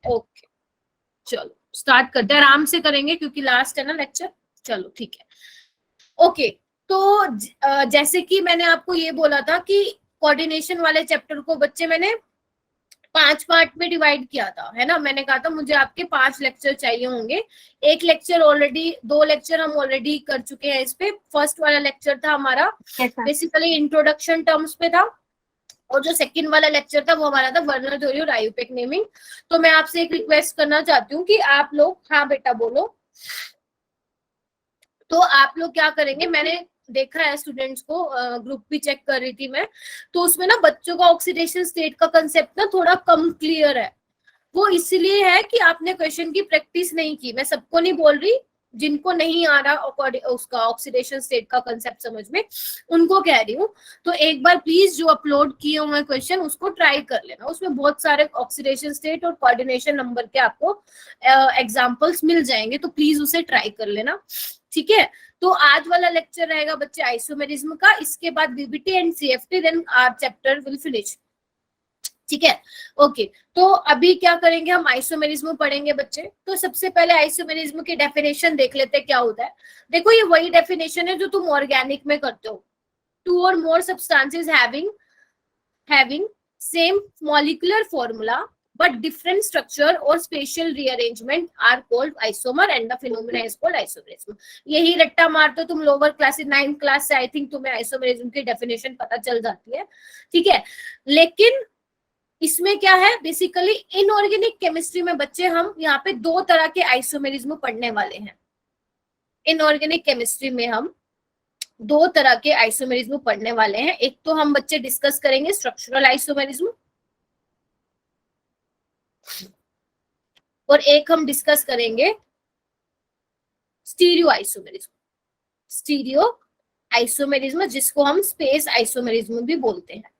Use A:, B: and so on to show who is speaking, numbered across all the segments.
A: Okay, चलो start करते हैं, आराम से करेंगे क्योंकि लास्ट है ना लेक्चर। चलो ठीक है, ओके। तो जैसे कि मैंने आपको ये बोला था कि कोऑर्डिनेशन वाले चैप्टर को बच्चे मैंने 5 पार्ट में डिवाइड किया था, है ना। मैंने कहा था मुझे आपके 5 लेक्चर चाहिए होंगे। एक लेक्चर ऑलरेडी, 2 लेक्चर हम ऑलरेडी कर चुके हैं इस पे। फर्स्ट वाला लेक्चर था हमारा बेसिकली इंट्रोडक्शन टर्म्स पे था, और जो सेकंड वाला लेक्चर था वो हमारा था वर्नर थ्योरी और आईयूपैक नेमिंग। तो मैं आपसे एक रिक्वेस्ट करना चाहती हूँ कि आप लोग, हाँ बेटा बोलो, तो आप लोग क्या करेंगे, मैंने देखा है स्टूडेंट्स को, ग्रुप भी चेक कर रही थी मैं, तो उसमें ना बच्चों का ऑक्सीडेशन स्टेट का कंसेप्ट ना थोड़ा कम क्लियर है। वो इसलिए है कि आपने क्वेश्चन की प्रैक्टिस नहीं की। मैं सबको नहीं बोल रही, जिनको नहीं आ रहा उसका ऑक्सीडेशन स्टेट का कंसेप्ट समझ में, उनको कह रही हूँ। तो एक बार प्लीज जो अपलोड किए हुए क्वेश्चन उसको ट्राई कर लेना, उसमें बहुत सारे ऑक्सीडेशन स्टेट और कोऑर्डिनेशन नंबर के आपको एग्जांपल्स मिल जाएंगे, तो प्लीज उसे ट्राई कर लेना, ठीक है। तो आज वाला लेक्चर रहेगा बच्चे आइसोमेरिज्म का, इसके बाद VBT and CFT, then our chapter will finish, ठीक है। ओके, तो अभी क्या करेंगे, हम आइसोमेरिज्म पढ़ेंगे बच्चे। तो सबसे पहले आइसोमेरिज्म की डेफिनेशन देख लेते हैं क्या होता है। देखो ये वही डेफिनेशन है जो तुम ऑर्गेनिक में करते हो। टू और मोर substances having same molecular formula but different structure or spatial rearrangement are called isomer and the phenomena is called isomerism। यही रट्टा मारते हो तुम लोअर क्लास, 9th क्लास से आई थिंक तुम्हें आइसोमेरिज्म की डेफिनेशन पता चल जाती है, ठीक है। लेकिन इसमें क्या है, बेसिकली इनऑर्गेनिक केमिस्ट्री में बच्चे हम यहाँ पे 2 तरह के आइसोमेरिज्म पढ़ने वाले हैं। इनऑर्गेनिक केमिस्ट्री में हम 2 तरह के आइसोमेरिज्म पढ़ने वाले हैं। एक तो हम बच्चे डिस्कस करेंगे स्ट्रक्चरल आइसोमेरिज्म, और एक हम डिस्कस करेंगे स्टीरियो आइसोमेरिज्म। स्टीरियो आइसोमेरिज्म जिसको हम स्पेस आइसोमेरिज्म भी बोलते हैं,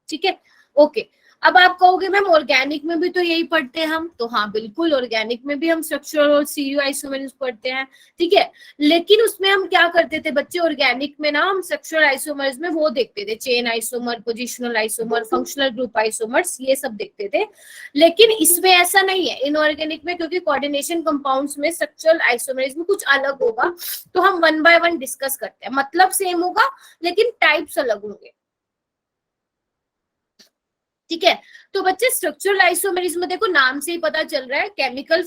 A: ठीक है। ओके, अब आप कहोगे मैम ऑर्गेनिक में भी तो यही पढ़ते हैं हम, तो हाँ बिल्कुल, ऑर्गेनिक में भी हम स्ट्रक्चरल और स्टीरियो आइसोमेरिज्म पढ़ते हैं, ठीक है। लेकिन उसमें हम क्या करते थे बच्चे, ऑर्गेनिक में ना हम स्ट्रक्चरल आइसोमर्स में वो देखते थे, chain isomer, positional isomer, functional group isomers, ये सब देखते थे। लेकिन इसमें ऐसा नहीं है इनऑर्गेनिक में, क्योंकि कोऑर्डिनेशन कंपाउंड्स में स्ट्रक्चरल आइसोमेरिज्म कुछ अलग होगा। तो हम 1 बाय 1 डिस्कस करते हैं, मतलब सेम होगा लेकिन टाइप्स अलग होंगे, ठीक है। तो बच्चे स्ट्रक्चरल आइसोमेरिज्म देखो नाम से ही पता चल रहा है, केमिकल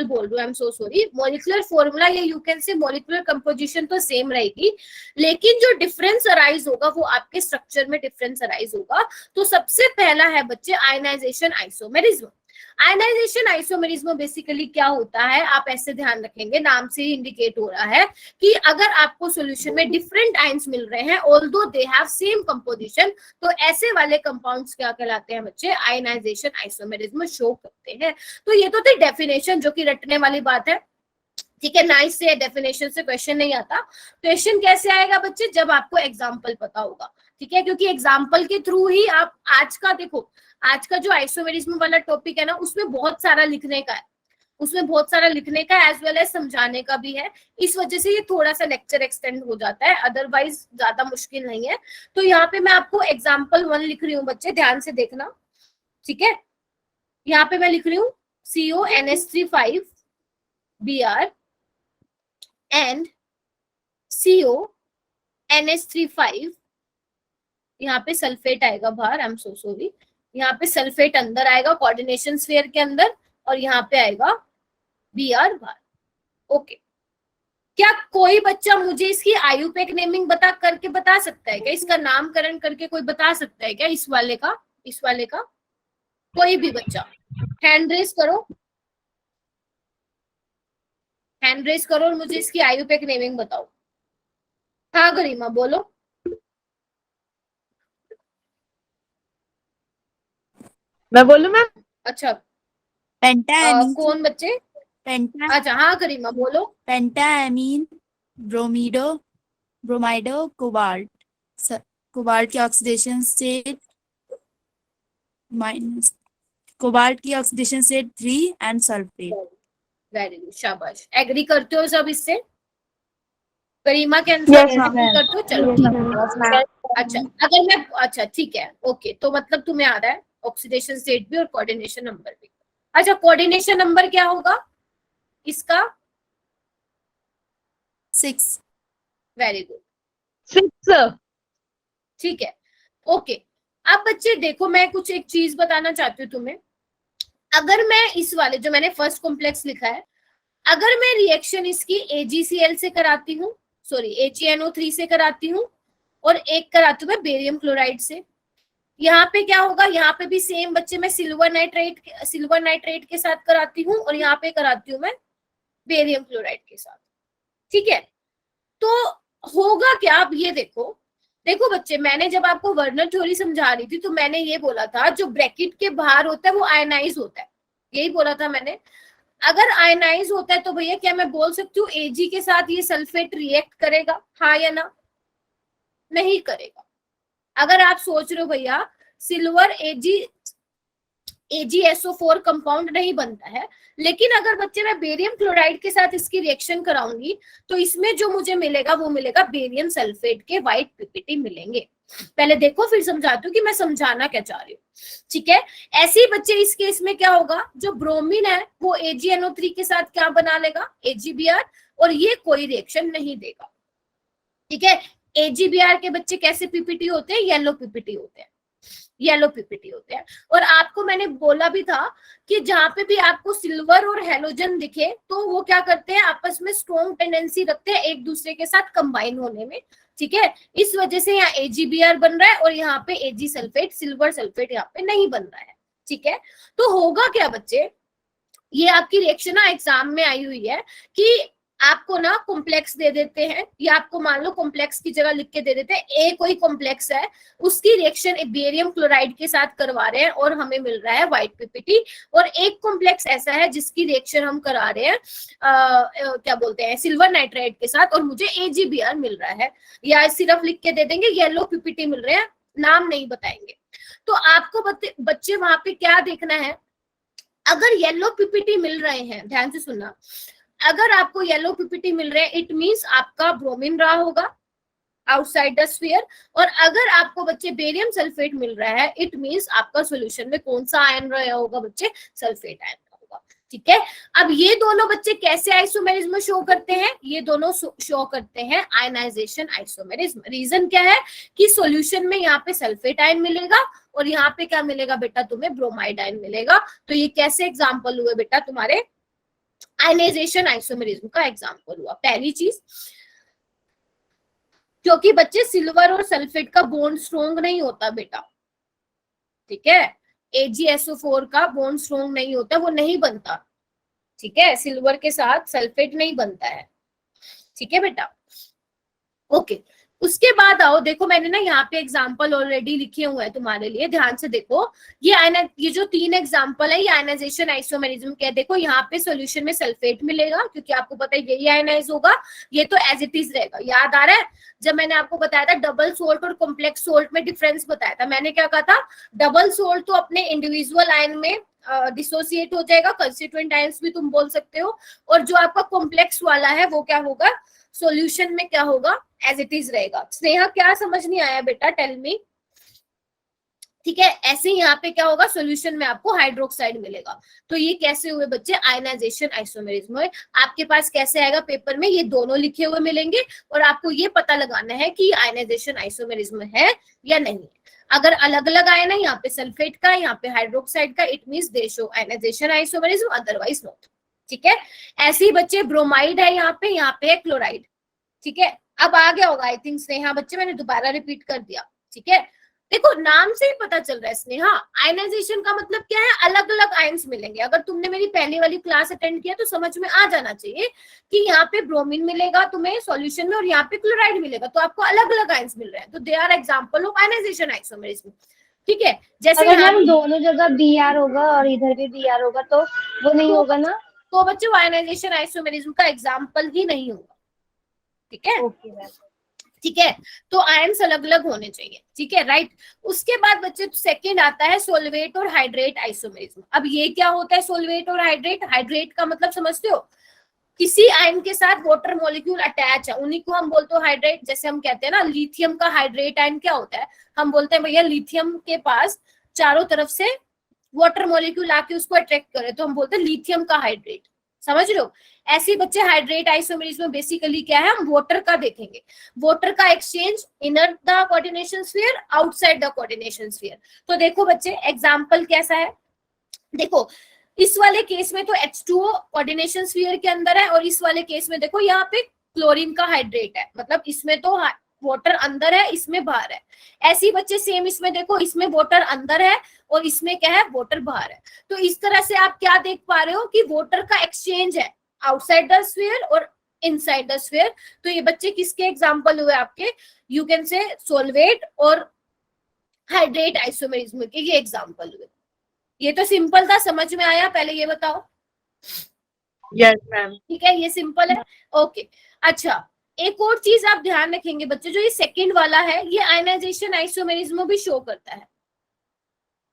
A: बोल रही हूँ, I am so sorry, molecular formula या you can say molecular composition तो सेम रहेगी, लेकिन जो डिफरेंस अराइज होगा वो आपके स्ट्रक्चर में डिफरेंस अराइज होगा। तो सबसे पहला है बच्चे ionization isomerism. Ionization isomerism basically क्या होता है, आप ऐसे ध्यान रखेंगे, नाम से ही इंडिकेट हो रहा है कि अगर आपको सॉल्यूशन में डिफरेंट आयंस मिल रहे हैं although they have same composition, तो ऐसे वाले कंपाउंड्स क्या कहलाते हैं बच्चे, आयनाइजेशन आइसोमेरिज्म शो करते हैं। तो ये तो थी डेफिनेशन, जो कि रटने वाली बात है, ठीक है। नाइस से डेफिनेशन से क्वेश्चन नहीं आता। क्वेश्चन कैसे आएगा बच्चे, जब आपको एग्जाम्पल पता होगा, ठीक है, क्योंकि एग्जाम्पल के थ्रू ही आप आज का देखो, आज का जो आइसोमेरिज्म वाला टॉपिक है ना, उसमें बहुत सारा लिखने का है, उसमें बहुत सारा लिखने का एज वेल एज समझाने का भी है। इस वजह से ये थोड़ा सा लेक्चर एक्सटेंड हो जाता है, अदरवाइज ज्यादा मुश्किल नहीं है। तो यहाँ पे मैं आपको एग्जाम्पल 1 लिख रही हूँ बच्चे, ध्यान से देखना, ठीक है। यहाँ पे मैं लिख रही हूँ CONH3 Br एंड CONH3, यहाँ पे सल्फेट आएगा बाहर, आई एम सो सॉरी, यहाँ पे सल्फेट अंदर आएगा कोऑर्डिनेशन स्फीयर के अंदर, और यहाँ पे आएगा Br बाहर, ओके। क्या कोई बच्चा मुझे इसकी आयुपैक नेमिंग बता सकता है क्या, इसका नामकरण करके कोई बता सकता है क्या, इस वाले का कोई भी बच्चा हैंड रेस करो, और मुझे इसकी आयुपैक नेमिंग बताओ। हाँ गरिमा बोलो।
B: मैं बोलूं मैम?
A: अच्छा,
C: पेंटाएमीन।
A: कौन बच्चे? अच्छा हाँ गरिमा बोलो।
C: पेंटाएमीन, ब्रोमाइडो, कोबाल्ट की oxidation state -3 and sulphate.
A: Very good, शाबाश। एग्री करते हो सब इससे? गरिमा के आंसर
B: Yes, ma'am.
A: करते हो, चलो अच्छा, अगर मैं अच्छा ठीक है, ओके, तो मतलब तुम्हें आ रहा है ऑक्सीडेशन स्टेट भी और कोऑर्डिनेशन नंबर भी। अच्छा, कोऑर्डिनेशन नंबर क्या होगा इसका?
C: 6.
A: Very good,
B: 6.
A: ठीक है, ओके। अब बच्चे देखो, मैं कुछ एक चीज बताना चाहती हूँ तुम्हें। अगर मैं इस वाले जो मैंने फर्स्ट कॉम्प्लेक्स लिखा है, अगर मैं रिएक्शन इसकी AgCl से कराती हूँ, सॉरी AgNO3 से कराती हूँ, और एक कराती हूँ मैं बेरियम क्लोराइड से, यहाँ पे क्या होगा? यहाँ पे भी सेम बच्चे मैं सिल्वर नाइट्रेट के साथ कराती हूँ, और यहाँ पे कराती हूँ मैं बेरियम क्लोराइड के साथ, ठीक है। तो होगा क्या? अब ये देखो, देखो बच्चे, मैंने जब आपको वर्नर थ्योरी समझा रही थी तो मैंने ये बोला था जो ब्रैकेट के बाहर होता है वो आयनाइज होता है, यही बोला था मैंने। अगर आयनाइज होता है तो भैया क्या मैं बोल सकती हूँ Ag के साथ ये सल्फेट रिएक्ट करेगा, हाँ या ना? नहीं करेगा। अगर आप सोच रहे हो भैया सिल्वर AgSO4 कंपाउंड नहीं बनता है, लेकिन अगर बच्चे मैं बेरियम क्लोराइड के साथ इसकी रिएक्शन कराऊंगी तो इसमें जो मुझे मिलेगा वो मिलेगा बेरियम सल्फेट के व्हाइट पीपीटी मिलेंगे। पहले देखो फिर समझाती हूँ कि मैं समझाना क्या चाह रही हूँ, ठीक है। ऐसे ही बच्चे इस केस में क्या होगा, जो ब्रोमीन है वो AgNO3 के साथ क्या बना लेगा? AgBr, और ये कोई रिएक्शन नहीं देगा, ठीक है। AgBr के बच्चे कैसे पीपीटी होते हैं? येलो पीपीटी होते हैं, येलो पीपीटी होते हैं। और आपको मैंने बोला भी था कि जहां पे भी आपको सिल्वर और हेलोजन दिखे तो वो क्या करते हैं, आपस में स्ट्रॉन्ग टेंडेंसी रखते हैं एक दूसरे के साथ कंबाइन होने में, ठीक है। इस वजह से यहाँ AgBr बन रहा है और यहाँ पे Ag सल्फेट, सिल्वर सल्फेट यहाँ पे नहीं बन रहा है, ठीक है। तो होगा क्या बच्चे, ये आपकी रिएक्शन ना एग्जाम में आई हुई है कि आपको ना कॉम्प्लेक्स दे देते हैं, या आपको मान लो कॉम्प्लेक्स की जगह लिख के दे देते हैं ए कोई कॉम्प्लेक्स है, उसकी रिएक्शन बेरियम क्लोराइड के साथ करवा रहे हैं और हमें मिल रहा है व्हाइट पीपीटी, और एक कॉम्प्लेक्स ऐसा है जिसकी रिएक्शन हम करा रहे हैं क्या बोलते हैं सिल्वर नाइट्राइड के साथ और मुझे AgBr मिल रहा है, या सिर्फ लिख के दे देंगे येलो पीपीटी मिल रहे हैं, नाम नहीं बताएंगे। तो आपको बच्चे वहां पे क्या देखना है, अगर येलो पीपीटी मिल रहे हैं, ध्यान से सुनना, अगर आपको येलो पीपीटी मिल रहे हैं इट मींस आपका ब्रोमीन रहा होगा आउटसाइड द स्फीयर, और अगर आपको बच्चे बेरियम सल्फेट मिल रहा है इट मींस आपका सॉल्यूशन में कौन सा आयन रहा होगा बच्चे? सल्फेट आयन होगा, ठीक है। अब ये दोनों बच्चे कैसे आइसोमेरिज्म शो करते हैं? ये दोनों शो करते हैं आयनाइजेशन आइसोमेरिज्म। रीजन क्या है कि सॉल्यूशन में यहाँ पे सल्फेट आयन मिलेगा और यहाँ पे क्या मिलेगा बेटा? तुम्हें ब्रोमाइड आयन मिलेगा। तो ये कैसे एग्जाम्पल हुए बेटा तुम्हारे? आयनाइजेशन आइसोमेरिज्म का एग्जाम्पल हुआ। पहली चीज, क्योंकि बच्चे सिल्वर और सल्फेट का बॉन्ड स्ट्रॉन्ग नहीं होता बेटा, ठीक है। AgSO4 का बॉन्ड स्ट्रॉन्ग नहीं होता, वो नहीं बनता, ठीक है। सिल्वर के साथ सल्फेट नहीं बनता है, ठीक है बेटा, ओके। उसके बाद आओ, देखो मैंने ना यहाँ पे एग्जाम्पल ऑलरेडी लिखे हुए हैं तुम्हारे लिए, ध्यान से देखो। ये जो 3 एग्जाम्पल है ये आयनाइजेशन आइसोमेरिज्म के। देखो यहाँ पे सॉल्यूशन में सल्फेट मिलेगा क्योंकि आपको पता है यही आयनाइज होगा, ये तो एज इट इज रहेगा। याद आ रहा है जब मैंने आपको बताया था डबल सोल्ट और कॉम्प्लेक्स सोल्ट में डिफरेंस बताया था, मैंने क्या कहा था? डबल सोल्ट तो अपने इंडिविजुअल आयन में डिसोसिएट हो जाएगा, कंस्टिट्यूएंट आयंस भी तुम बोल सकते हो, और जो आपका कॉम्प्लेक्स वाला है वो क्या होगा? सॉल्यूशन में क्या होगा? एज इट इज रहेगा। स्नेहा क्या समझ नहीं आया बेटा? टेल मी, ठीक है। ऐसे ही यहाँ पे क्या होगा? सॉल्यूशन में आपको हाइड्रोक्साइड मिलेगा। तो ये कैसे हुए बच्चे? आयनाइजेशन आइसोमेरिज्म हुए। आपके पास कैसे आएगा पेपर में? ये दोनों लिखे हुए मिलेंगे और आपको ये पता लगाना है कि आयनाइजेशन आइसोमेरिज्म है या नहीं। अगर अलग अलग आयन है, यहाँ पे सल्फेट का, यहाँ पे हाइड्रोक्साइड का, it means they show ionization isomerism, otherwise not, ठीक है। ऐसे ही बच्चे ब्रोमाइड है यहाँ पे है क्लोराइड, ठीक है। अब आ गया होगा आई थिंक स्नेहा, बच्चे मैंने दोबारा रिपीट कर दिया, ठीक है। देखो नाम से ही पता चल रहा है स्नेहा, आयनाइजेशन का मतलब क्या है? अलग अलग आयंस मिलेंगे। अगर तुमने मेरी पहली वाली क्लास अटेंड किया तो समझ में आ जाना चाहिए कि यहाँ पे ब्रोमीन मिलेगा तुम्हें सॉल्यूशन में और यहाँ पे क्लोराइड मिलेगा, तो आपको अलग अलग आयंस मिल रहे हैं, तो they are example of ionization isomerism, ठीक है। जैसे
B: अगर मैम दोनों जगह Br होगा और इधर भी Br होगा तो वो नहीं होगा ना?
A: तो बच्चों आयनाइजेशन आइसोमेरिज्म का एग्जाम्पल ही नहीं होगा, ठीक है।
B: ओके मैम,
A: ठीक है, तो आयंस अलग अलग होने चाहिए, ठीक है, राइट। उसके बाद बच्चे सेकंड आता है सोलवेट और हाइड्रेट आइसोमेरिज्म। अब ये क्या होता है सोलवेट और हाइड्रेट? हाइड्रेट का मतलब समझते हो? किसी आयन के साथ वाटर मॉलिक्यूल अटैच है उन्हीं को हम बोलते हैं हाइड्रेट। जैसे हम कहते हैं ना लिथियम का हाइड्रेट आयन क्या होता है, हम बोलते हैं भैया लिथियम के पास चारों तरफ से वाटर मॉलिक्यूल आके उसको अट्रैक्ट करे तो हम बोलते हैं लिथियम का हाइड्रेट। समझ रहे हो? ऐसे ही बच्चे हाइड्रेट आइसोमेरिज्म में बेसिकली क्या है, हम वाटर का देखेंगे, वाटर का exchange inner the coordination sphere outside the coordination sphere. तो देखो बच्चे एग्जांपल कैसा है, देखो इस वाले केस में तो H2O कोऑर्डिनेशन स्फीयर के अंदर है और इस वाले केस में देखो यहाँ पे क्लोरीन का हाइड्रेट है, मतलब इसमें तो वाटर अंदर है इसमें बाहर है। ऐसे ही बच्चे सेम इसमें देखो, इसमें वाटर अंदर है और इसमें क्या है, वाटर बाहर है। तो इस तरह से आप क्या देख पा रहे हो कि वाटर का एक्सचेंज है आउटसाइड द स्फीयर और इनसाइड द स्फीयर। तो ये बच्चे किसके एग्जांपल हुए आपके, यू कैन से सोलवेट और हाइड्रेट आइसोमेरिज्म के ये एग्जांपल हुए। ये तो सिंपल था, समझ में आया? पहले ये बताओ।
D: Yes ma'am.
A: ठीक है, ये सिंपल है। ओके, अच्छा एक और चीज आप ध्यान रखेंगे बच्चे, जो ये सेकंड वाला है ये आयनाइजेशन आइसोमेरिज्म भी शो करता है।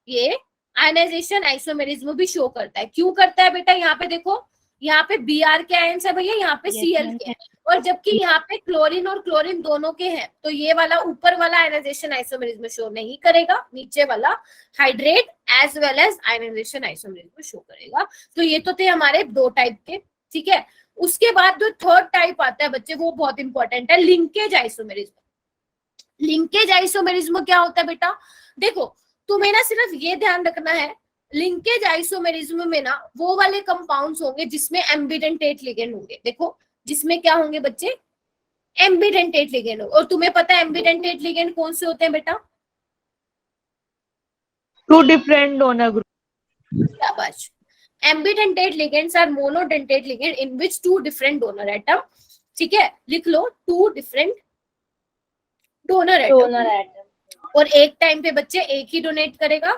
A: ये आयनाइजेशन आइसोमेरिज्म भी शो करता है। क्यों करता है बेटा? यहाँ पे देखो, यहाँ पे Br के आयंस है भैया, यहाँ पे Cl के हैं, और जबकि यहाँ पे क्लोरीन और क्लोरीन दोनों के हैं, तो ये वाला ऊपर वाला आयनाइजेशन आइसोमेरिज्म शो नहीं करेगा, नीचे वाला hydrate as well as ionization isomerism show करेगा। तो ये तो थे हमारे दो टाइप के, ठीक है। उसके बाद जो थर्ड टाइप आता है बच्चे, वो बहुत इंपॉर्टेंट है, लिंकेज आइसोमेरिज्म। लिंकेज आइसोमेरिज्म क्या होता है बेटा? देखो तुम्हें ना सिर्फ ये ध्यान रखना है, लिंकेज आइसोमेरिज्म में ना वो वाले कंपाउंड्स होंगे जिसमें एम्बिडेंटेट लिगेंड होंगे। देखो जिसमें क्या होंगे बच्चे, एम्बिडेंटेट लिगेंड होंगे। और तुम्हें पता है एम्बिडेंटेट लिगेंड कौन से होते हैं बेटा?
D: Two different donor group.
A: शाबाश। Ambidentate ligands are monodentate ligand in which two different donor atom. ठीक है, लिख लो, टू डिफरेंट डोनर एटम। और एक टाइम पे बच्चे एक ही डोनेट करेगा।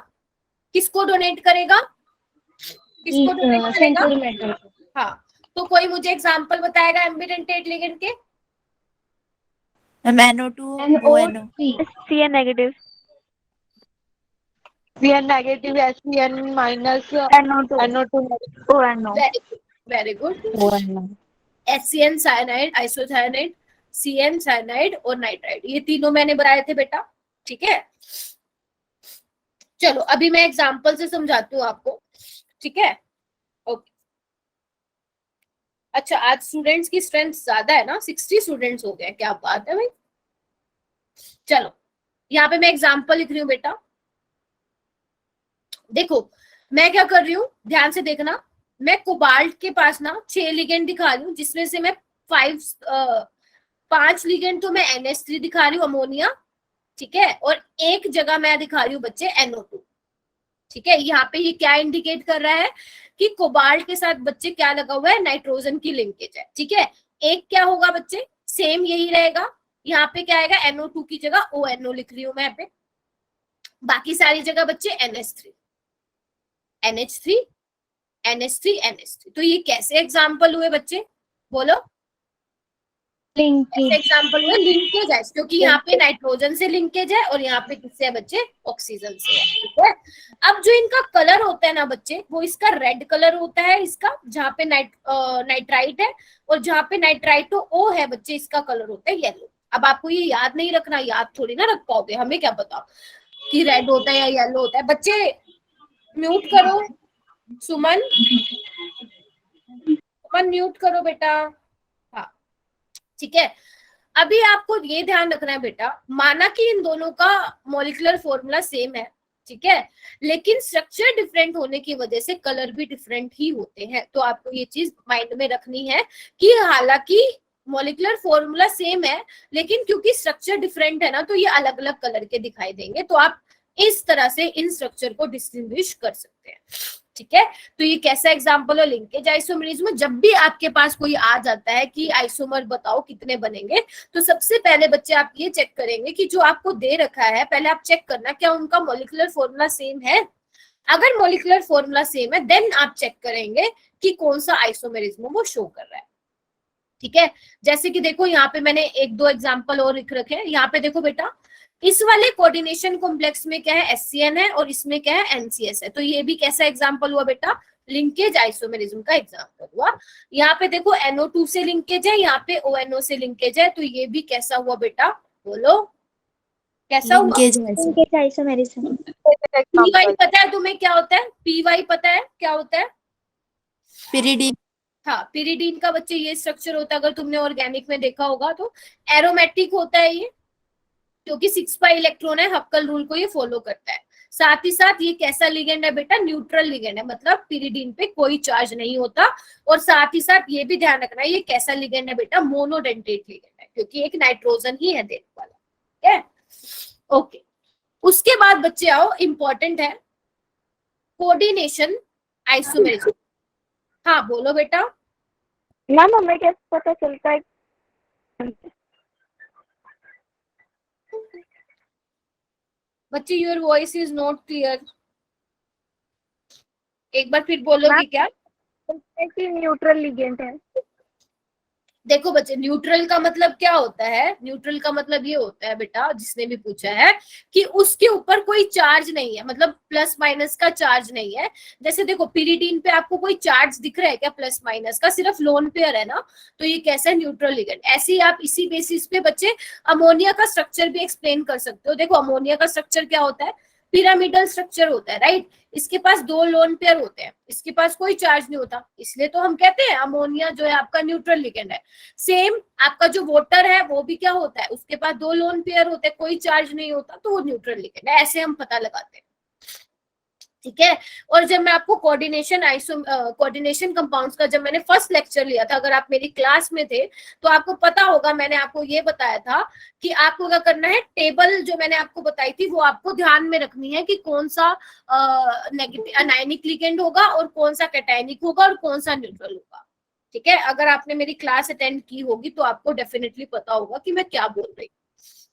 A: किसको डोनेट करेगा? किसको डोनेट करेगा? हाँ, तो कोई मुझे एग्जांपल बताएगा एम्बिडेंटेट लिगेंड के?
C: NO2 ONO
B: Cn negative.
D: Cn negative, Cn minus,
B: NO2
D: NO2
B: ONO.
A: Very good.
D: ONO।
A: HCN cyanide, isocyanide, CN cyanide और नाइट्राइड, ये तीनों मैंने बनाए थे बेटा। ठीक है, चलो अभी मैं एग्जांपल से समझाती हूँ आपको। ठीक है, ओके। अच्छा आज स्टूडेंट्स की स्ट्रेंथ ज्यादा है ना, 60 स्टूडेंट्स हो गए, क्या बात है भाई। चलो यहाँ पे मैं एग्जांपल लिख रही हूँ बेटा। देखो मैं क्या कर रही हूँ, ध्यान से देखना। मैं कोबाल्ट के पास ना 6 लिगेंड दिखा रही हूँ, जिसमें से मैं 5 लिगेंड तो मैं NH3 दिखा रही हूँ, अमोनिया। ठीक है, और एक जगह मैं दिखा रही हूँ बच्चे NO2। ठीक है, यहाँ पे ये क्या इंडिकेट कर रहा है कि कोबाल्ट के साथ बच्चे क्या लगा हुआ है, नाइट्रोजन की लिंकेज है। ठीक है, एक क्या होगा बच्चे, सेम यही रहेगा। यहाँ पे क्या आएगा, NO2 की जगह ONO लिख रही हूँ मैं यहाँ पे, बाकी सारी जगह बच्चे NH3 NH3 NH3 NH3। तो ये कैसे एग्जाम्पल हुए बच्चे, बोलो?
B: लिंकेज।
A: एग्जाम्पल हुए लिंकेज है, क्योंकि यहाँ पे नाइट्रोजन से लिंकेज है और यहाँ पे किससे है बच्चे, ऑक्सीजन से है। ठीक है, अब जो इनका कलर होता है ना बच्चे, वो इसका रेड कलर होता है, इसका जहाँ पे नाइट्राइट है, और जहाँ पे नाइट्राइटो O है बच्चे, इसका कलर होता है येलो। अब आपको ये याद नहीं रखना, याद थोड़ी ना रख पाओगे, हमें क्या पता कि रेड होता है या येलो होता है। बच्चे म्यूट करो, सुमन म्यूट करो बेटा। हाँ ठीक है, अभी आपको ये ध्यान रखना है बेटा, माना कि इन दोनों का मॉलिक्यूलर फॉर्मूला सेम है, ठीक है, लेकिन स्ट्रक्चर डिफरेंट होने की वजह से कलर भी डिफरेंट ही होते हैं। तो आपको ये चीज माइंड में रखनी है कि हालांकि मॉलिक्यूलर फॉर्मूला सेम है, लेकिन क्योंकि स्ट्रक्चर डिफरेंट है ना, तो ये अलग अलग कलर के दिखाई देंगे। तो आप इस तरह से इन स्ट्रक्चर को डिस्टिंग्विश कर सकते हैं। ठीक है, तो ये कैसा एग्जांपल है लिंकेज आइसोमरिज्म। जब भी आपके पास कोई आ जाता है कि आइसोमर बताओ कितने बनेंगे, तो सबसे पहले बच्चे आप ये चेक करेंगे कि जो आपको दे रखा है, पहले आप चेक करना क्या उनका मॉलिक्यूलर फॉर्मूला सेम है। अगर मॉलिक्यूलर फॉर्मूला सेम है, देन आप चेक करेंगे कि कौन सा आइसोमेरिज्म वो शो कर रहा है। ठीक है, जैसे कि देखो यहाँ पे मैंने एक दो एग्जाम्पल और लिख रखे हैं। यहाँ पे देखो बेटा, इस वाले कोऑर्डिनेशन कॉम्प्लेक्स में क्या है, SCN है, और इसमें क्या है, NCS है। तो ये भी कैसा एग्जांपल हुआ बेटा, लिंकेज आइसोमेरिज्म का एग्जांपल हुआ। यहाँ पे देखो NO2 से लिंकेज है, यहाँ पे ONO से लिंकेज है, तो ये भी कैसा हुआ बेटा, बोलो कैसा हुआ?
C: लिंकेज है सर।
B: Linkage isomerism.
A: पीवाई पता है तुम्हें क्या होता है? पीवाई पता है क्या होता है?
C: पिरिडीन।
A: हाँ, पिरिडीन का बच्चे ये स्ट्रक्चर होता है, अगर तुमने ऑर्गेनिक में देखा होगा तो एरोमेटिक होता है ये, क्योंकि 6 पाई इलेक्ट्रॉन है, हक्कल रूल को ये फॉलो करता है। साथ ही साथ ये कैसा लिगेंड है बेटा? न्यूट्रल लिगेंड है, मतलब पिरिडीन पे कोई चार्ज नहीं होता। और साथ ही साथ ये भी ध्यान रखना है ये कैसा लिगेंड है बेटा? मोनोडेंटेट लिगेंड है, क्योंकि एक नाइट्रोजन ही है देने वाला। ठीक है, ओके। उसके बाद बच्चे आओ, इंपॉर्टेंट है कोऑर्डिनेशन आइसोमेरिज्म। हाँ बोलो बेटा।
B: मैम हमें कैसे पता चलता है?
A: बच्चे your voice is not clear, एक बार फिर बोलोगे क्या?
B: कि न्यूट्रल लिगेंड है।
A: देखो बच्चे, न्यूट्रल का मतलब क्या होता है? न्यूट्रल का मतलब ये होता है बेटा, जिसने भी पूछा है, कि उसके ऊपर कोई चार्ज नहीं है, मतलब प्लस माइनस का चार्ज नहीं है। जैसे देखो पिरिडीन पे आपको कोई चार्ज दिख रहा है क्या प्लस माइनस का? सिर्फ लोन पेयर है ना, तो ये कैसा है? Neutral ligand. ऐसे ही आप इसी बेसिस पे बच्चे अमोनिया का स्ट्रक्चर भी एक्सप्लेन कर सकते हो। देखो अमोनिया का स्ट्रक्चर क्या होता है? पिरामिडल स्ट्रक्चर होता है, राइट? इसके पास 2 लोन पेयर होते हैं, इसके पास कोई चार्ज नहीं होता, इसलिए तो हम कहते हैं अमोनिया जो है आपका न्यूट्रल लिगेंड है। सेम आपका जो वाटर है वो भी क्या होता है? उसके पास 2 लोन पेयर होते हैं, कोई चार्ज नहीं होता, तो वो न्यूट्रल लिगेंड है। ऐसे हम पता लगाते हैं, ठीक है। और जब मैं आपको कोऑर्डिनेशन कंपाउंड्स का जब मैंने फर्स्ट लेक्चर लिया था, अगर आप मेरी क्लास में थे तो आपको पता होगा, मैंने आपको ये बताया था कि आपको क्या करना है, टेबल जो मैंने आपको बताई थी वो आपको ध्यान में रखनी है कि कौन सा नेगेटिव अनायनिक लिगेंड होगा और कौन सा कैटायनिक होगा और कौन सा न्यूट्रल होगा। ठीक है, अगर आपने मेरी क्लास अटेंड की होगी तो आपको डेफिनेटली पता होगा कि मैं क्या बोल रही हूँ।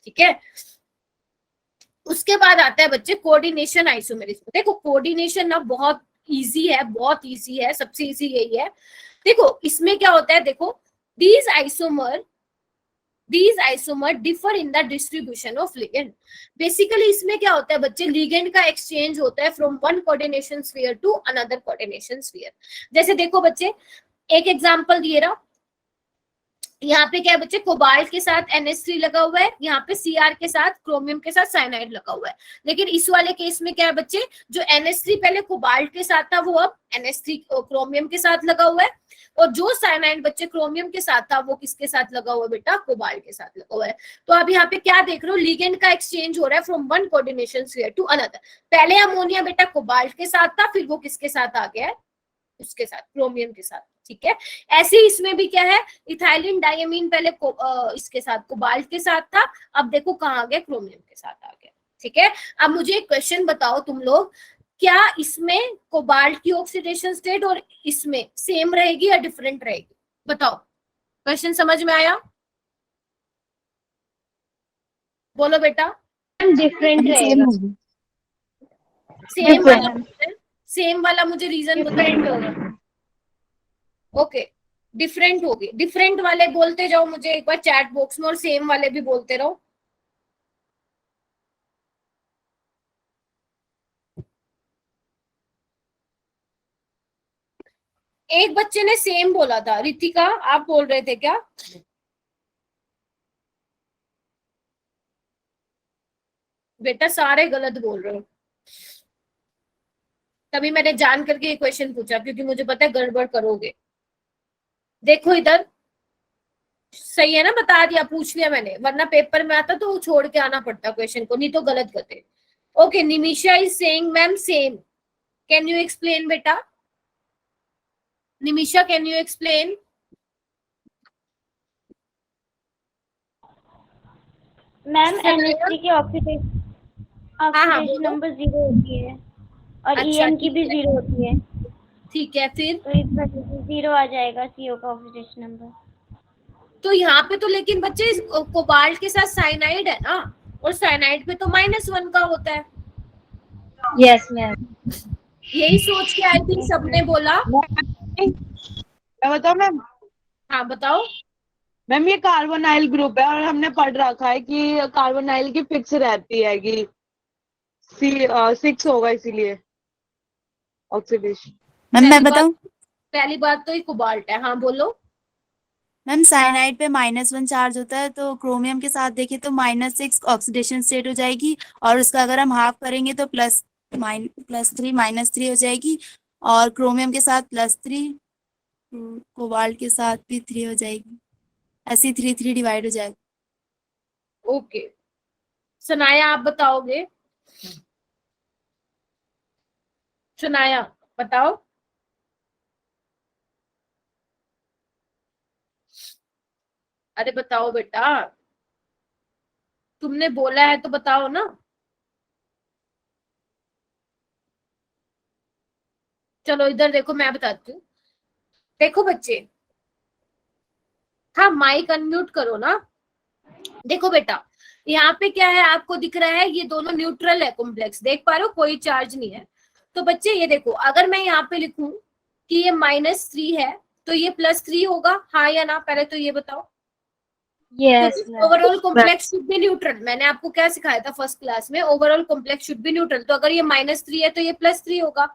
A: ठीक है, उसके बाद आता है बच्चे कोऑर्डिनेशन आइसोमेरिज्म। देखो कोऑर्डिनेशन ना बहुत इजी है, बहुत इजी है, सबसे इजी यही है। देखो इसमें क्या होता है, देखो these isomer differ in the distribution of ligand। Basically इसमें क्या होता है बच्चे, लिगेंड का एक्सचेंज होता है from one coordination sphere to another coordination sphere. जैसे देखो बच्चे, एक एग्जांपल दिए रहा, यहाँ पे क्या है बच्चे, कोबाल्ट के साथ NH3 लगा हुआ है, यहाँ पे Cr के साथ क्रोमियम के साथ साइनाइड लगा हुआ है। लेकिन इस वाले केस में क्या है बच्चे, जो NH3 पहले कोबाल्ट के साथ था वो अब NH3 क्रोमियम के साथ लगा हुआ है, और जो साइनाइड बच्चे क्रोमियम के साथ था वो किसके साथ लगा हुआ है बेटा? कोबाल्ट के साथ लगा हुआ है। तो अब यहाँ पे क्या देख रहे हो, लिगेंड का एक्सचेंज हो रहा है from one coordination sphere to another. पहले अमोनिया बेटा कोबाल्ट के साथ था, फिर वो किसके साथ आ गया है? उसके साथ, क्रोमियम के साथ। ठीक है, ऐसे ही इसमें भी क्या है, इथाइलिन डायमीन पहले इसके साथ कोबाल्ट के साथ था, अब देखो कहाँ आ गया? क्रोमियम के साथ आ गया। ठीक है, अब मुझे एक क्वेश्चन बताओ तुम लोग, क्या इसमें कोबाल्ट की ऑक्सीडेशन स्टेट और इसमें सेम रहेगी या डिफरेंट रहेगी? बताओ, क्वेश्चन समझ में आया? बोलो बेटा।
B: डिफरेंट रहेगा।
A: सेम वाला मुझे रीजन बताओ। ओके, डिफरेंट होगी। डिफरेंट वाले बोलते जाओ मुझे एक बार चैट बॉक्स में, और सेम वाले भी बोलते रहो। एक बच्चे ने सेम बोला था, रितिका आप बोल रहे थे क्या? बेटा सारे गलत बोल रहे हो, तभी मैंने जान करके ये क्वेश्चन पूछा, क्योंकि मुझे पता है गड़बड़ करोगे। देखो इधर सही है ना, बता दिया, पूछ लिया मैंने, वरना पेपर में आता तो छोड़ के आना पड़ता क्वेश्चन को, नहीं तो गलत करते। Okay, Nimisha is saying ma'am same, can you explain बेटा? Nimisha can you explain?
B: Ma'am NH3 की ऑक्सीडेशन नंबर 0 होती है और
A: अच्छा,
B: EN की भी 0 होती है,
A: ठीक है, फिर
B: तो इस वजह से 0 आ जाएगा CO का ऑक्सीडेशन नंबर।
A: तो यहाँ पे तो लेकिन बच्चे कोबाल्ट के साथ साइनाइड है ना, और साइनाइड पे तो -1 का होता है।
B: यस मैम,
A: यही सोच के आई थिंक सबने बोला।
D: मैं बताऊं मैम?
A: हाँ बताओ।
D: मैम ये कार्बोनाइल ग्रुप है और हमने पढ़ रखा है कि कार्बोनाइल की फिक्स रहती है कि 6 होगा, इसीलिए ऑक्सीडेशन।
C: मैम मैं
A: पहली बात
C: बताऊं?
A: पहली बात तो ये कोबाल्ट है। हाँ बोलो।
C: मैम साइनाइड पे -1 चार्ज होता है, तो क्रोमियम के साथ देखें तो -6 ऑक्सीडेशन स्टेट हो जाएगी, और उसका अगर हम हाफ करेंगे तो +3 -3 हो जाएगी, और क्रोमियम के साथ +3, कोबाल्ट के साथ भी 3 हो जाएगी, ऐसे 3 डिवाइड हो जाएगा।
A: ओके, सनाया आप बताओगे? सनाया बताओ। अरे बताओ बेटा, तुमने बोला है तो बताओ ना। चलो इधर देखो, मैं बताती हूँ। देखो बच्चे, हाँ माइक अनम्यूट करो ना। देखो बेटा, यहाँ पे क्या है आपको दिख रहा है, ये दोनों न्यूट्रल है कॉम्प्लेक्स, देख पा रहे हो, कोई चार्ज नहीं है। तो बच्चे ये देखो, अगर मैं यहाँ पे लिखूं कि ये -3 है तो ये +3 होगा, हाँ या ना? पहले तो ये बताओ।
B: Yes ma'am.
A: Overall complex should be neutral. मैंने आपको क्या सिखाया था फर्स्ट क्लास में? Overall complex should be neutral. तो अगर ये -3 है तो ये +3 होगा,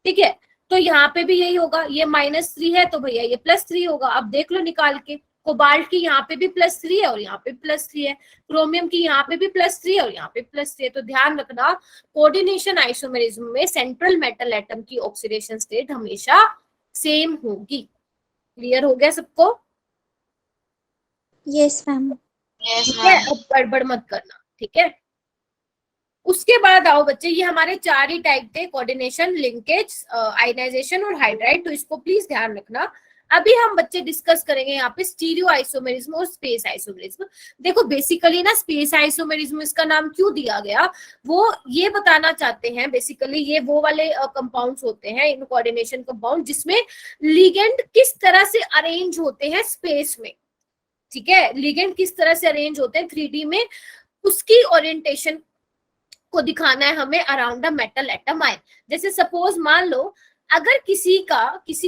A: ठीक है। तो यहाँ पे भी यही होगा, ये -3 है तो भैया ये +3 होगा। अब देख लो निकाल के, कोबाल्ट की यहाँ पे भी +3 है और यहाँ पे +3 है, क्रोमियम की यहाँ पे भी +3 है और यहाँ पे +3 है। तो ध्यान रखना, कोऑर्डिनेशन आइसोमेरिज्म में सेंट्रल मेटल एटम की ऑक्सीडेशन स्टेट हमेशा सेम होगी। क्लियर हो गया सबको?
C: Yes ma'am.
A: ठीक है, अब गड़बड़ मत करना, ठीक है। उसके बाद आओ बच्चे, ये हमारे 4 ही टाइप थे, कोऑर्डिनेशन, लिंकेज, आयनाइजेशन और हाइड्राइड। तो इसको प्लीज ध्यान रखना। अभी हम बच्चे डिस्कस करेंगे यहाँ पे स्टीरियो आइसोमेरिज्म और स्पेस आइसोमेरिज्म। देखो बेसिकली ना, स्पेस आइसोमेरिज्म इसका नाम क्यों दिया गया, वो ये बताना चाहते हैं। बेसिकली ये वो वाले कंपाउंड्स होते हैं, इन कोऑर्डिनेशन कंपाउंड, जिसमें लिगेंड किस तरह से अरेंज होते हैं स्पेस में, ठीक है। लिगेंड किस तरह से अरेंज होते हैं 3D में, उसकी ओरिएंटेशन को दिखाना है हमें around the metal atom ion. जैसे सपोज मान लो, अगर किसी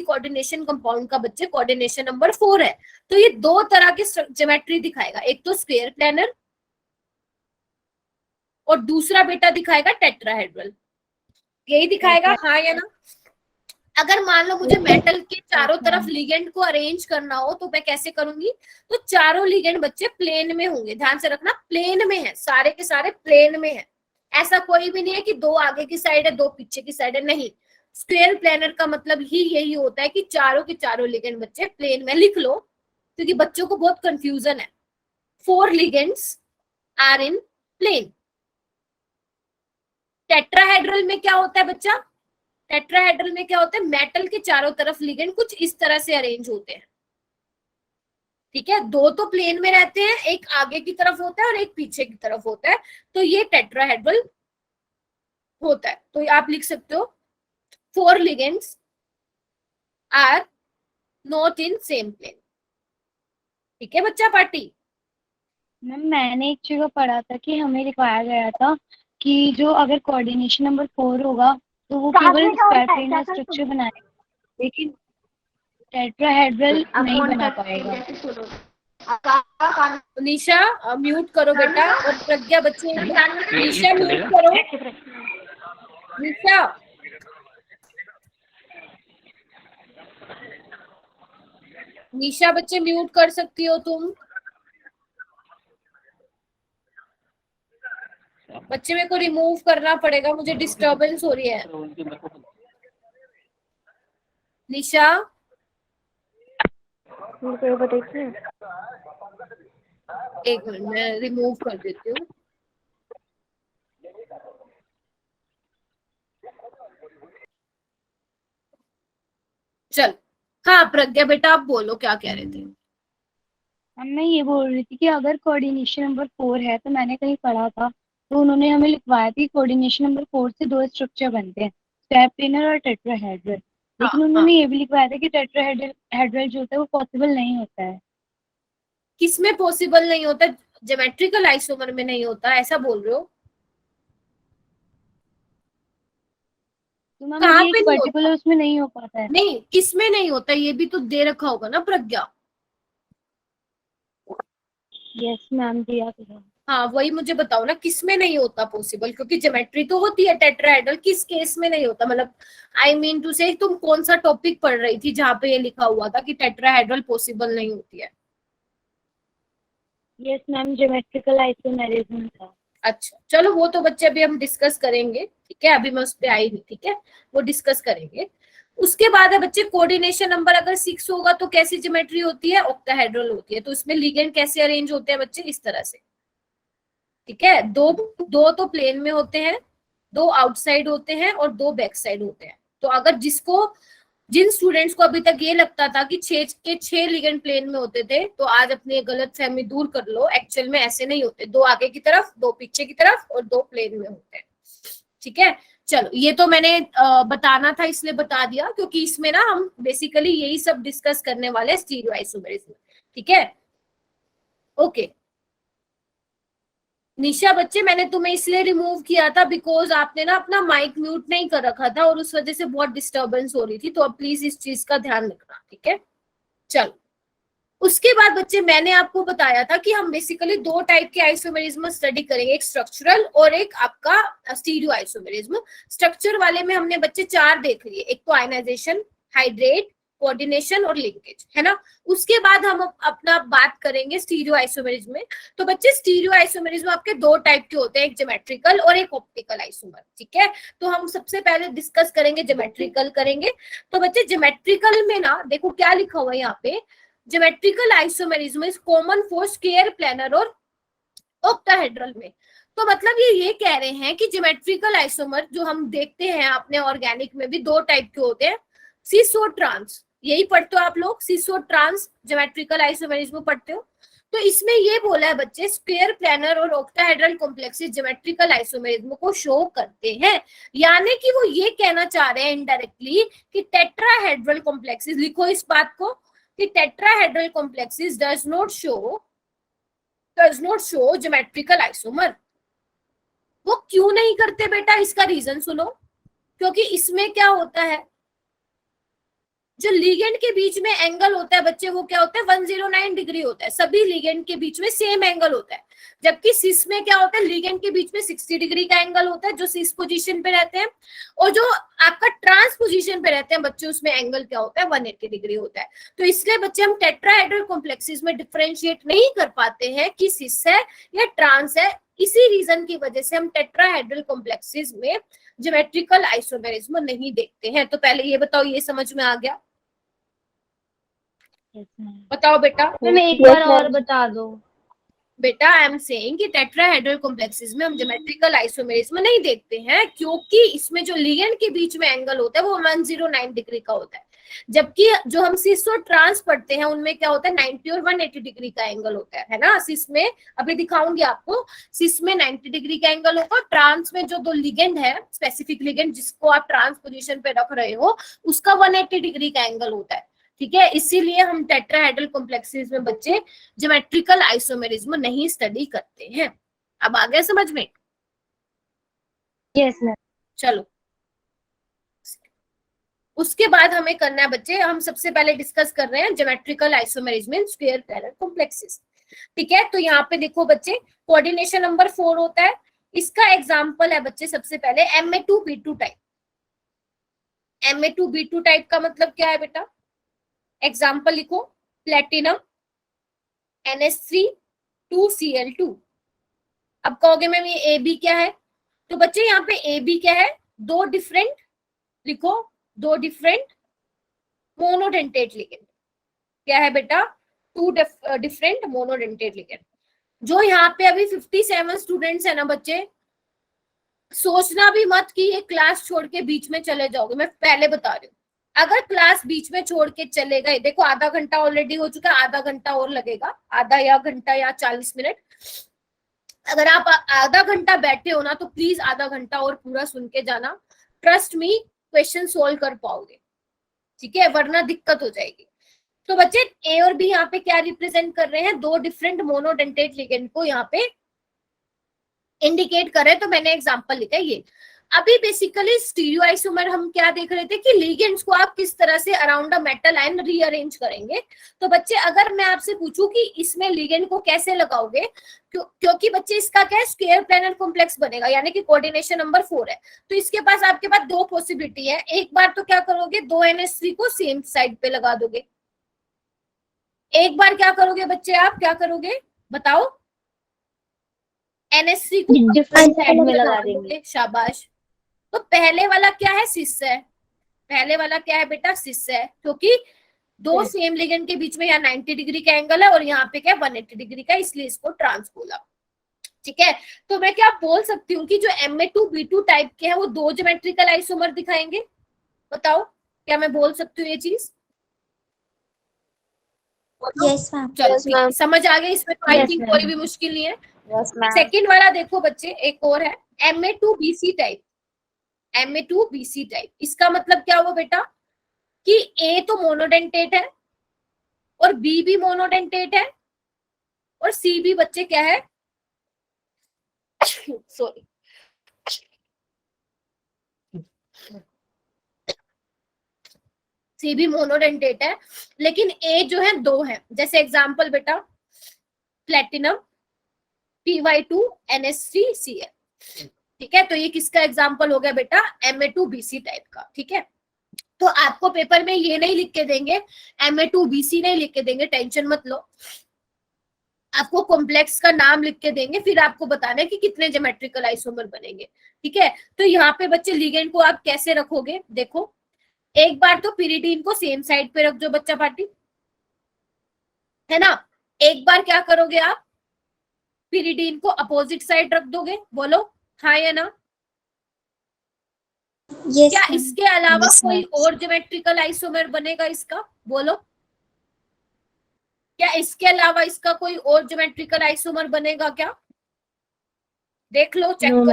A: कोऑर्डिनेशन कंपाउंड का बच्चे कोऑर्डिनेशन नंबर 4 है, तो ये 2 तरह के ज्योमेट्री दिखाएगा। एक तो स्क्वायर प्लेनर और दूसरा बेटा दिखाएगा टेट्राहेड्रल। यही दिखाएगा, हाँ या ना? अगर मान लो मुझे मेटल के चारों तरफ लिगेंड को अरेंज करना हो तो मैं कैसे करूंगी? तो चारों लिगेंड बच्चे प्लेन में होंगे। ध्यान से रखना, प्लेन में है, सारे के सारे प्लेन में है। ऐसा कोई भी नहीं है कि 2 आगे की साइड है 2 पीछे की साइड है, नहीं। स्क्वायर प्लेनर का मतलब ही यही होता है कि चारों के चारों लिगेंड बच्चे प्लेन में। लिख लो, क्योंकि बच्चों को बहुत कंफ्यूजन है। 4 ligands are in plane. Tetrahedral में क्या होता है बच्चा? टेट्राहेड्रल में क्या होता है? मेटल के चारों तरफ लिगेंड कुछ इस तरह से अरेंज होते हैं, ठीक है। 2 तो प्लेन में रहते हैं, एक आगे की तरफ होता है और एक पीछे की तरफ होता है, तो ये टेट्राहेड्रल होता है। तो आप लिख सकते हो 4 ligands are not in same plane. ठीक है बच्चा पार्टी?
B: मैम मैंने एक जगह पढ़ा था कि हमें दिखाया गया था कि जो अगर कोऑर्डिनेशन नंबर 4 होगा तो वो केवल स्क्वायर प्लेनर स्ट्रक्चर बनाएगा, लेकिन टेट्राहेड्रल नहीं बना पाएगा।
A: निशा म्यूट करो बेटा, और प्रज्ञा बच्चे, निशा म्यूट करो। निशा, निशा बच्चे म्यूट कर सकती हो तुम। बच्चे मेरे को रिमूव करना पड़ेगा, मुझे डिस्टरबेंस हो रही है। निशा एक मिनट, मैं रिमूव कर देती हूँ। चल, हाँ प्रज्ञा बेटा आप बोलो, क्या कह रहे थे?
B: हम मैं ये बोल रही थी कि अगर कोऑर्डिनेशन नंबर 4 है, तो मैंने कहीं पढ़ा था, तो उन्होंने हमें लिखवाया था कोऑर्डिनेशन नंबर 4 से 2 स्ट्रक्चर बनते हैं, स्क्वायर प्लेनर और टेट्राहेड्रल। लेकिन उन्होंने ये भी लिखवाया था कि टेट्राहेड्रल जो होता है वो पॉसिबल नहीं होता है।
A: किसमें पॉसिबल नहीं होता? ज्योमेट्रिकल आइसोमर में नहीं होता, ऐसा बोल रहे हो?
B: तो मैम
A: कहाँ
B: ये
A: पे
B: एक
A: नहीं होता?
B: पर्टिकुलर उसमें नहीं हो पाता है।
A: नहीं, किसमें नहीं होता ये भी तो दे रखा होगा ना प्रज्ञा।
B: यस मैम, दिया था।
A: हाँ वही मुझे बताओ ना, किस में नहीं होता पॉसिबल, क्योंकि ज्योमेट्री तो होती है टेट्राहेड्रल, किस केस में नहीं होता, मतलब आई मीन टू से तुम कौन सा टॉपिक पढ़ रही थी जहाँ पे ये लिखा हुआ था कि टेट्राहेड्रल पॉसिबल नहीं होती है?
B: यस मैम, ज्योमेट्रिकल आइसोमेरिज्म था।
A: अच्छा चलो, वो तो बच्चे अभी हम डिस्कस करेंगे, ठीक है, अभी मैं उस पर आई नहीं, ठीक है, वो डिस्कस करेंगे। उसके बाद है बच्चे कोऑर्डिनेशन नंबर अगर 6 होगा तो कैसी ज्योमेट्री होती है? ऑक्टाहेड्रल होती है। तो इसमें लिगेंड कैसे अरेंज होते हैं बच्चे? इस तरह से, ठीक है, दो दो तो प्लेन में होते हैं, दो आउटसाइड होते हैं और दो बैक साइड होते हैं। तो अगर जिन स्टूडेंट्स को अभी तक ये लगता था कि 6 के 6 लिगेंड प्लेन में होते थे, तो आज अपनी गलत फहमी दूर कर लो, एक्चुअल में ऐसे नहीं होते, दो आगे की तरफ, दो पीछे की तरफ और दो प्लेन में होते हैं, ठीक है। चलो, ये तो मैंने बताना था इसलिए बता दिया, क्योंकि इसमें ना हम बेसिकली यही सब डिस्कस करने वाले हैं, स्टीरियो आइसोमेरिज्म, ठीक है, ओके। निशा बच्चे, मैंने तुम्हें इसलिए रिमूव किया था बिकॉज आपने ना अपना माइक म्यूट नहीं कर रखा था और उस वजह से बहुत डिस्टरबेंस हो रही थी, तो अब प्लीज इस चीज का ध्यान रखना, ठीक है। चलो, उसके बाद बच्चे मैंने आपको बताया था कि हम बेसिकली दो टाइप के आइसोमेरिज्म स्टडी करेंगे, एक स्ट्रक्चरल और एक आपका स्टीरियो आइसोमेरिज्म। स्ट्रक्चर वाले में हमने बच्चे 4 देख लिए, एक तो आयनाइजेशन, हाइड्रेट, कोऑर्डिनेशन और लिंकेज, है ना। उसके बाद हम अपना बात करेंगे स्टीरियो आइसोमेरिज्म में। तो बच्चे स्टीरियो आइसोमेरिज्म आपके 2 टाइप के होते हैं, एक ज्योमेट्रिकल और एक ऑप्टिकल आइसोमर, ठीक है। तो हम सबसे पहले डिस्कस करेंगे ज्योमेट्रिकल करेंगे। तो बच्चे ज्योमेट्रिकल में ना देखो क्या लिखा हुआ है यहाँ पे, geometrical isomerism is common for square, planar और ऑक्टाहेड्रल में। तो मतलब ये कह रहे हैं कि ज्योमेट्रिकल आइसोमर जो हम देखते हैं अपने ऑर्गेनिक में भी 2 टाइप के होते हैं, सिस और ट्रांस, यही पढ़ते हो आप लोग, सिस और ट्रांस ज्योमेट्रिकल आइसोमेरिज्म पढ़ते हो। तो इसमें ये बोला है बच्चे, स्क्वायर, प्लैनर और ऑक्टाहेड्रल कॉम्प्लेक्सेस ज्योमेट्रिकल आइसोमेरिज्म को शो करते हैं, यानी कि वो ये कहना चाह रहे हैं इनडायरेक्टली कि टेट्राहेड्रल कॉम्प्लेक्सेस, लिखो इस बात को, कि tetrahedral complexes does not show geometrical isomer। वो क्यों नहीं करते बेटा, इसका रीजन सुनो। क्योंकि इसमें क्या होता है, जो लिगेंड के बीच में एंगल होता है बच्चे, वो क्या होता है, 109 डिग्री होता है, सभी लिगेंड के बीच में सेम एंगल होता है। जबकि सिस में क्या होता है, लिगेंड के बीच में 60 डिग्री का एंगल होता है जो सिस पोजीशन पे रहते हैं, और जो आपका ट्रांस पोजीशन पे रहते हैं बच्चे, उसमें एंगल क्या होता है, 180 डिग्री होता है। तो इसलिए बच्चे हम टेट्राहेड्रल कॉम्प्लेक्सेस में डिफरेंशिएट नहीं कर पाते हैं कि सिस है या ट्रांस है। इसी रीजन की वजह से हम टेट्राहेड्रल कॉम्प्लेक्सेस में ज्योमेट्रिकल आइसोमेरिज्म नहीं देखते हैं। तो पहले ये बताओ, ये समझ में आ गया?
B: Yes ma'am.
A: बताओ बेटा।
B: मैम एक बार और बता दो।
A: बेटा आई एम सेइंग कि टेट्राहेड्रल कॉम्प्लेक्सेस में हम ज्योमेट्रिकल आइसोमेरिज्म नहीं देखते हैं, क्योंकि इसमें जो लिगेंड के बीच में एंगल होता है वो 109 डिग्री का होता है। जबकि जो हम सिस और ट्रांस पढ़ते हैं उनमें क्या होता है, 90 और 180 डिग्री का एंगल होता है ना। सिस में अभी दिखाऊंगी आपको, सिस में 90 डिग्री का एंगल होगा, ट्रांस में जो 2 लिगेंड है, स्पेसिफिक लिगेंड जिसको आप ट्रांस पोजीशन पे रख रहे हो, उसका 180 डिग्री का एंगल होता है, ठीक है। इसीलिए हम टेट्राहेड्रल कॉम्प्लेक्सेस में बच्चे ज्योमेट्रिकल आइसोमेरिज्म नहीं स्टडी करते हैं। अब आ गया समझ में?
B: Yes ma'am.
A: चलो, उसके बाद हमें करना है बच्चे, हम सबसे पहले डिस्कस कर रहे हैं geometrical isomerism in square, planar complexes, ठीक है। तो यहाँ पे देखो बच्चे, कोऑर्डिनेशन नंबर 4 होता है, इसका एग्जांपल है बच्चे सबसे पहले Ma2B2 टाइप। Ma2B2 टाइप का मतलब क्या है बेटा? एग्जाम्पल लिखो, प्लेटिनम NH3 2Cl2। अब कहोगे मैम ये AB क्या है? तो बच्चे यहाँ पे AB क्या है, 2 डिफरेंट, लिखो 2 डिफरेंट मोनोडेंटेट लिगेंड। क्या है बेटा? 2 डिफरेंट मोनोडेंटेट लिगेंड। जो यहाँ पे अभी 57 स्टूडेंट्स है ना बच्चे, सोचना भी मत कि ये क्लास छोड़ के बीच में चले जाओगे, मैं पहले बता रही हूँ। अगर क्लास बीच में छोड़ के चले गए, देखो आधा घंटा ऑलरेडी हो चुका है, आधा घंटा और लगेगा, आधा या घंटा या 40 मिनट। अगर आप आधा घंटा बैठे हो ना, तो प्लीज आधा घंटा और पूरा सुन के जाना, ट्रस्ट मी क्वेश्चन सोल्व कर पाओगे, ठीक है, वरना दिक्कत हो जाएगी। तो बच्चे ए और बी यहाँ पे क्या रिप्रेजेंट कर रहे हैं, 2 डिफरेंट मोनोडेंटेट लिगेंड को यहाँ पे इंडिकेट कर रहे हैं। तो मैंने एग्जांपल लिखा है ये, अभी बेसिकली स्टीरियोआइसोमर हम क्या देख रहे थे कि लिगेंड्स को आप किस तरह से around a metal ion rearrange करेंगे। तो बच्चे अगर मैं आपसे पूछूं कि इसमें लिगेंड को कैसे लगाओगे, क्योंकि बच्चे इसका क्या है, स्क्वायर प्लेनर कॉम्प्लेक्स बनेगा, यानी कि कोऑर्डिनेशन नंबर 4 है। तो इसके पास आपके पास दो पॉसिबिलिटी है, एक बार तो क्या करोगे, दो NH3 को सेम साइड पे लगा दोगे, एक बार क्या करोगे बच्चे, आप क्या करोगे बताओ, NH3 को
B: डिफरेंट साइड में लगा देंगे।
A: शाबाश। तो पहले वाला क्या है, सिस है, पहले वाला क्या है बेटा, सिस है, क्योंकि दो सेम लिगेंड के बीच में यहाँ 90 डिग्री का एंगल है और यहाँ पे क्या 180 डिग्री का, इसलिए इसको ट्रांस बोला। ठीक है, तो मैं क्या बोल सकती हूँ कि जो Ma2B2 टाइप के हैं वो दो ज्योमेट्रिकल आइसोमर दिखाएंगे, बताओ क्या मैं बोल सकती हूँ ये चीज?
C: Yes ma'am.
A: चलो ठीक है, समझ आ गया, इसमें तो आई थिंक कोई भी मुश्किल नहीं है। सेकंड वाला देखो बच्चे, एक और है Ma2BC टाइप, Ma2BC टाइप, इसका मतलब क्या हुआ बेटा कि A तो मोनोडेंटेट है और B भी मोनोडेंटेट है और C भी बच्चे क्या है सॉरी C भी मोनोडेंटेट है, लेकिन A जो है दो है। जैसे एग्जांपल बेटा प्लेटिनम Py2NH3Cl, ठीक है, तो ये किसका एग्जांपल हो गया बेटा, Ma2BC टाइप का। ठीक है, तो आपको पेपर में ये नहीं लिख के देंगे, Ma2BC नहीं लिख के देंगे, टेंशन मत लो, आपको कॉम्प्लेक्स का नाम लिख के देंगे, फिर आपको बताना है कि कितने ज्योमेट्रिकल आइसोमर बनेंगे। ठीक है, तो यहाँ पे बच्चे लिगेंड को आप कैसे रखोगे, देखो एक बार तो पिरिडीन को सेम साइड पे रख दो बच्चा पार्टी, है ना, एक बार क्या करोगे आप, पिरिडीन को अपोजिट साइड रख दोगे, बोलो हाँ या ना?
C: यस
A: क्या
C: मैम।
A: इसके अलावा
C: Yes,
A: कोई
C: ma'am.
A: और ज्योमेट्रिकल आइसोमर बनेगा इसका, बोलो क्या इसके अलावा इसका कोई और ज्योमेट्रिकल आइसोमर बनेगा क्या? देख लो, चेक करो,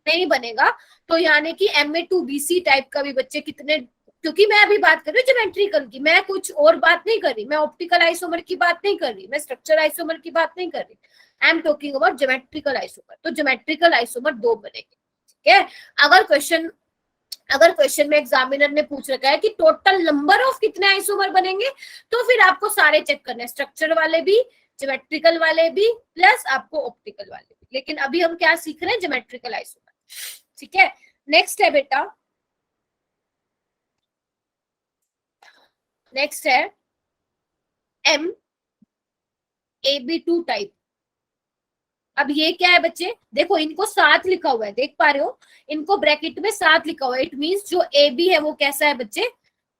A: नहीं बनेगा। तो यानी कि Ma2BC टाइप का भी बच्चे कितने, क्योंकि मैं अभी बात कर रही हूँ ज्योमेट्रिकल की, मैं कुछ और बात नहीं कर रही, मैं ऑप्टिकल आइसोमर की बात नहीं कर रही, मैं स्ट्रक्चर आइसोमर की बात नहीं कर रही, I am talking about geometrical isomer. तो ज्योमेट्रिकल आइसोमर दो बनेंगे। ठीक है, अगर क्वेश्चन में एग्जामिनर ने पूछ रखा है कि टोटल नंबर ऑफ कितने आइसोमर बनेंगे, तो फिर आपको सारे चेक करने हैं, स्ट्रक्चर वाले भी, ज्योमेट्रिकल वाले भी, प्लस आपको ऑप्टिकल वाले भी। लेकिन अभी हम क्या सीख रहे हैं, ज्योमेट्रिकल आइसोमर। ठीक है, नेक्स्ट है बेटा, नेक्स्ट है MAB2 टाइप। अब ये क्या है बच्चे, देखो इनको साथ लिखा हुआ है, देख पा रहे हो, इनको ब्रैकेट में साथ लिखा हुआ है, इट मींस जो AB है वो कैसा है बच्चे,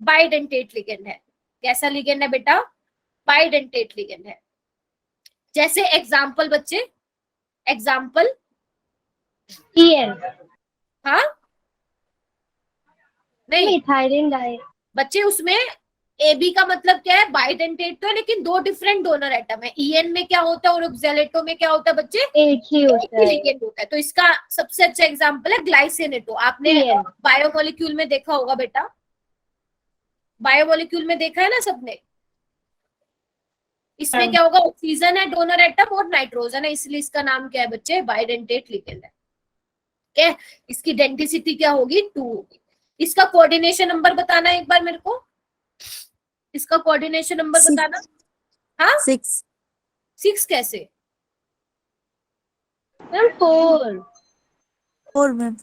A: बाइडेंटेट लिगेंड है। कैसा लिगेंड है बेटा, बाइडेंटेट लिगेंड है। जैसे एग्जाम्पल बच्चे, एग्जाम्पल हाँ नहीं
B: मिथाइलिन डाई
A: बच्चे, उसमें AB का मतलब क्या है, बाइडेंटेट तो है, लेकिन दो डिफरेंट डोनर एटम है। EN में क्या होता है और ऑक्सैलेटो में क्या होता है बच्चे,
B: एक ही होता है।
A: लिगेंड होता है। तो इसका सबसे अच्छा एग्जांपल है ग्लाइसिनेटो। आपने बायोमोलिक्यूल में देखा होगा बेटा, बायोमोलिक्यूल में देखा है ना सबने, इसमें क्या होगा, ऑक्सीजन है डोनर एटम और नाइट्रोजन है, इसलिए इसका नाम क्या है बच्चे, बाइडेंटेट लिगेंड है। ठीक है, इसकी डेंसिटी क्या होगी, 2 होगी। इसका कोऑर्डिनेशन नंबर बताना एक बार मेरे को, इसका कोऑर्डिनेशन नंबर बताना। हाँ 6 कैसे,
C: 4 मैम।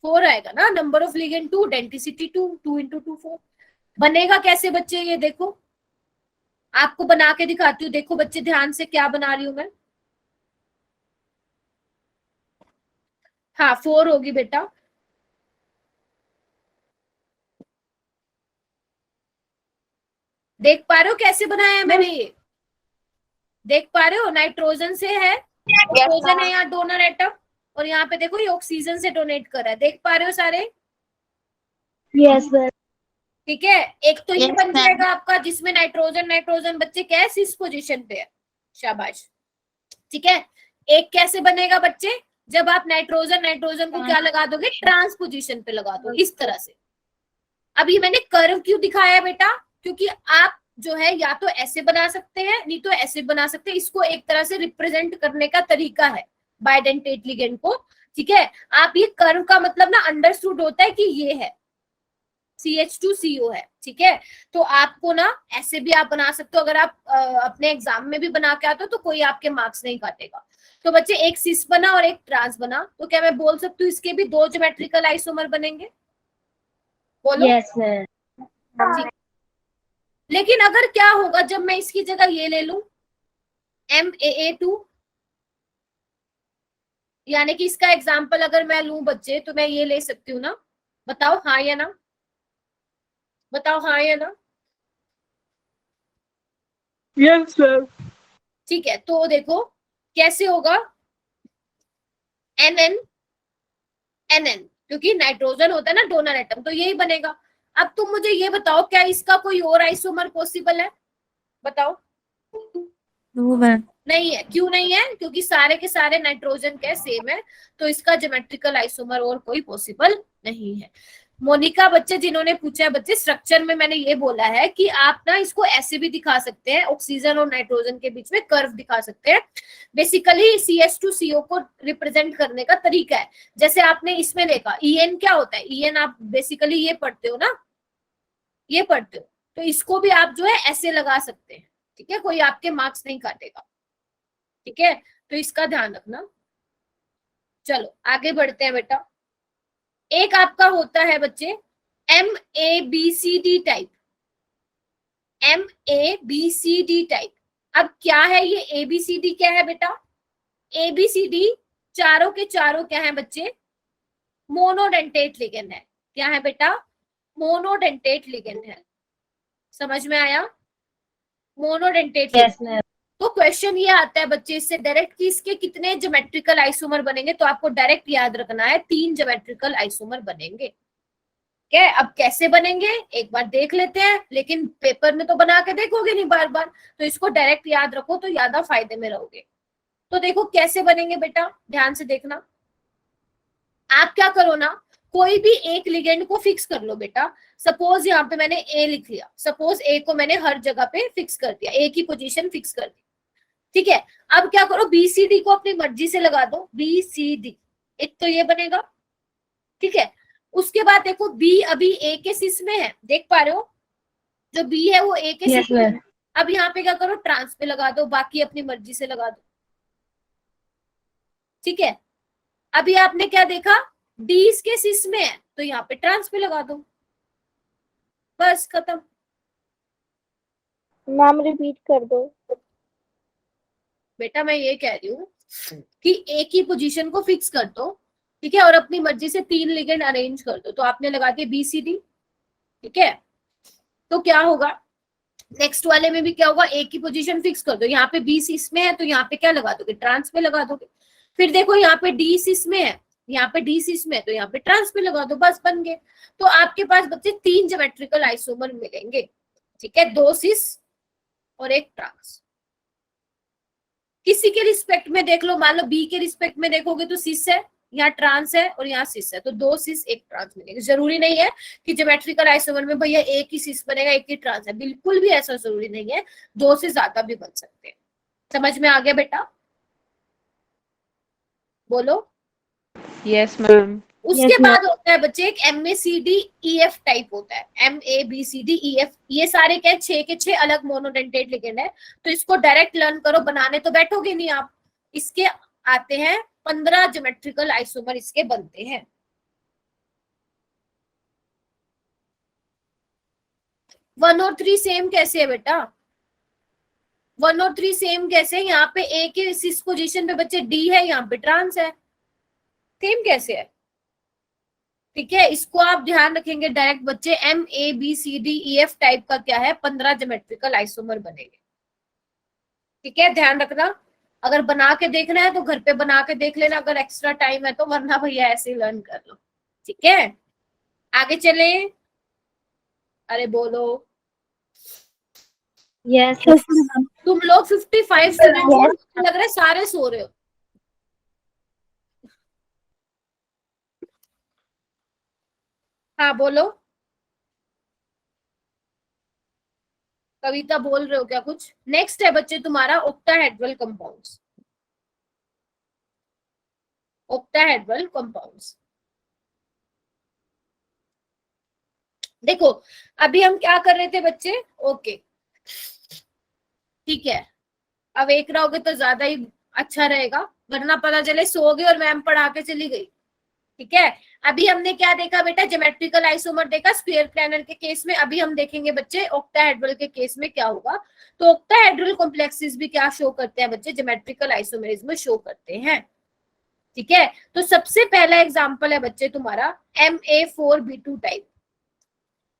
A: 4 आएगा ना, number of ligand 2, density 2, 2 into 2 4। बनेगा कैसे बच्चे, ये देखो आपको बना के दिखाती हूँ, देखो बच्चे ध्यान से क्या बना रही हूँ मैं। हाँ 4 होगी बेटा, देख पा रहे हो कैसे बनाया है मैंने ये, देख पा रहे हो, नाइट्रोजन से है, नाइट्रोजन है यहाँ डोनर एटम, और यहाँ पे देखो ये ऑक्सीजन से डोनेट कर रहा है, देख पा रहे हो सारे।
B: Yes sir.
A: ठीक है, एक तो ये
C: Yes,
A: बन
C: ma'am.
A: जाएगा आपका जिसमें नाइट्रोजन बच्चे क्या है, सिस पोजीशन पे है, शाबाश। ठीक है, एक कैसे बनेगा बच्चे, जब आप नाइट्रोजन को क्या लगा दोगे, ट्रांस पोजीशन पे लगा दो, इस तरह से। अब ये मैंने कर्व क्यों दिखाया बेटा, क्योंकि आप जो है या तो ऐसे बना सकते हैं, नहीं तो ऐसे बना सकते हैं, इसको एक तरह से रिप्रेजेंट करने का तरीका है बाइडेंटेट लिगेंड को, ठीक है, आप ये कर्व का मतलब ना अंडरस्टूड होता है कि ये है CH2CO है, ठीक है। तो आपको ना ऐसे भी आप बना सकते हो, अगर आप अपने एग्जाम में भी बना के आते हो तो कोई आपके मार्क्स नहीं काटेगा। तो बच्चे एक सिस बना और एक ट्रांस बना, तो क्या मैं बोल सकती हूँ इसके भी दो ज्योमेट्रिकल आइसोमर बनेंगे? बोलो।
B: Yes sir.
A: ठीक। लेकिन अगर क्या होगा जब मैं इसकी जगह ये ले लूं MAA2, यानी कि इसका एग्जाम्पल अगर मैं लूं बच्चे तो मैं ये ले सकती हूँ ना? बताओ हाँ या ना, बताओ हाँ या ना।
D: Yes sir.
A: ठीक है, तो देखो कैसे होगा NN NN, क्योंकि नाइट्रोजन होता है ना डोनर एटम, तो यही बनेगा। अब तुम मुझे ये बताओ क्या इसका कोई और आइसोमर पॉसिबल है? बताओ। नहीं है। क्यों नहीं है? क्योंकि सारे के सारे नाइट्रोजन के सेम है, तो इसका ज्योमेट्रिकल आइसोमर और कोई पॉसिबल नहीं है। मोनिका बच्चे जिन्होंने पूछा है, बच्चे स्ट्रक्चर में मैंने ये बोला है कि आप ना इसको ऐसे भी दिखा सकते हैं, ऑक्सीजन और नाइट्रोजन के बीच में कर्व दिखा सकते हैं। बेसिकली CH2CO को रिप्रेजेंट करने का तरीका है, जैसे आपने इसमें देखा EN क्या होता है, EN आप बेसिकली ये पढ़ते हो ना, ये पढ़ते हो, तो इसको भी आप जो है ऐसे लगा सकते हैं, ठीक है, कोई आपके मार्क्स नहीं काटेगा, ठीक है, तो इसका ध्यान रखना। चलो आगे बढ़ते हैं बेटा। एक आपका होता है बच्चे MABCD टाइप, MABCD टाइप। अब क्या है ये ABCD? क्या है बेटा? ABCD चारों के चारों क्या है बच्चे? मोनोडेंटेट लिगेंड है। क्या है बेटा? मोनोडेंटेट लिगेंड है। समझ में आया? Monodentate
B: yes
A: ligand.
B: मैम।
A: तो क्वेश्चन ये आता है बच्चे इससे डायरेक्ट कि इसके कितने ज्योमेट्रिकल आइसोमर बनेंगे, तो आपको डायरेक्ट याद रखना है 3 ज्योमेट्रिकल आइसोमर बनेंगे। क्या अब कैसे बनेंगे एक बार देख लेते हैं, लेकिन पेपर में तो बना के देखोगे नहीं बार बार, तो इसको डायरेक्ट याद रखो तो ज्यादा फायदे में रहोगे। तो देखो कैसे बनेंगे बेटा, ध्यान से देखना। आप क्या करो ना, कोई भी एक लिगेंड को फिक्स कर लो बेटा। सपोज यहाँ पे मैंने A लिख लिया, सपोज A को मैंने हर जगह पे फिक्स कर दिया, A की पोजीशन फिक्स कर दी, ठीक है। अब क्या करो, BCD को अपनी मर्जी से लगा दो, BCD, एक तो ये बनेगा, ठीक है। उसके बाद देखो B अभी A के सिस में है, देख पा रहे हो, जो B है वो A के
B: यस
A: सिस में
B: मैम।
A: है। अब यहाँ पे क्या करो, ट्रांस पे लगा दो, बाकी अपनी मर्जी से लगा दो, ठीक है। अभी आपने क्या देखा, D इसके सिस में है, तो यहाँ पे ट्रांस पे लगा दो, बस खत्म।
E: नाम रिपीट कर दो।
A: बेटा मैं ये कह रही हूँ कि A की पोजीशन को फिक्स कर दो, ठीक है, और अपनी मर्जी से 3 लिगेंड अरेंज कर दो, तो आपने लगा दिया BCD, ठीक है। तो क्या होगा नेक्स्ट वाले में भी, क्या होगा, A की पोजीशन फिक्स कर दो, यहाँ पे B सिस में है, तो यहाँ पे क्या लगा दोगे, ट्रांस पे लगा दोगे। फिर देखो यहाँ पे D सिस में है, यहाँ पे D सिस में है, तो यहाँ पे ट्रांस पे लगा दो, बस बन गए। तो आपके पास बच्चे 3 ज्योमेट्रिकल आइसोमर मिलेंगे, ठीक है, 2 सिस और एक ट्रांस। किसी के रिस्पेक्ट में देख लो, मान लो B के रिस्पेक्ट में देखोगे तो सिस है, यहाँ ट्रांस है और यहाँ सिस है, तो 2 सिस एक ट्रांस मिलेंगे। जरूरी नहीं है कि ज्योमेट्रिकल आइसोमर में भैया एक ही सिस बनेगा एक ही ट्रांस है, बिल्कुल भी ऐसा जरूरी नहीं है, 2 से ज्यादा भी बन सकते हैं। समझ में आ गया बेटा? बोलो।
D: Yes ma'am.
A: उसके बाद होता है बच्चे एक MACD-EF टाइप होता है, MABCD-EF, ये सारे क्या 6 के 6 अलग मोनोडेंटेट लिगेंड है। तो इसको डायरेक्ट लर्न करो, बनाने तो बैठोगे नहीं आप। इसके आते हैं 15 ज्योमेट्रिकल आइसोमर इसके बनते हैं। वन और 3 सेम कैसे है बेटा? 1 और 3 सेम कैसे? यहाँ पे A के सिस पोजीशन पे बच्चे D है, यहाँ पे ट्रांस है, सेम कैसे है? ठीक है, इसको आप ध्यान रखेंगे डायरेक्ट बच्चे, MABCD-EF टाइप का क्या है, 15 ज्योमेट्रिकल आइसोमर बनेंगे, ठीक है, ध्यान रखना। अगर बना के देखना है तो घर पे बना के देख लेना अगर एक्स्ट्रा टाइम है तो, वरना भैया ऐसे ही लर्न कर लो, ठीक है। आगे चले, अरे बोलो।
B: यस।
A: तुम लोग 55 स्टूडेंट्स लग रहे सारे सो रहे हो। हाँ बोलो, कविता बोल रहे हो क्या कुछ? नेक्स्ट है बच्चे तुम्हारा ऑक्टाहेड्रल कंपाउंड्स। Octahedral compounds. देखो अभी हम क्या कर रहे थे बच्चे, ओके ठीक है, अब एक रहोगे तो ज्यादा ही अच्छा रहेगा, वरना पता चले सो गए और मैम पढ़ा के चली गई। ठीक है, अभी हमने क्या देखा बेटा, ज्योमेट्रिकल आइसोमर देखा स्क्वायर प्लानर के केस में। अभी हम देखेंगे बच्चे ऑक्टाहेड्रल के केस में क्या होगा। तो ऑक्टाहेड्रल कॉम्प्लेक्सेस भी क्या शो करते हैं बच्चे, ज्योमेट्रिकल आइसोमरिज्म शो करते हैं। ठीक है, तो सबसे पहला एग्जांपल है बच्चे तुम्हारा Ma4B2 टाइप,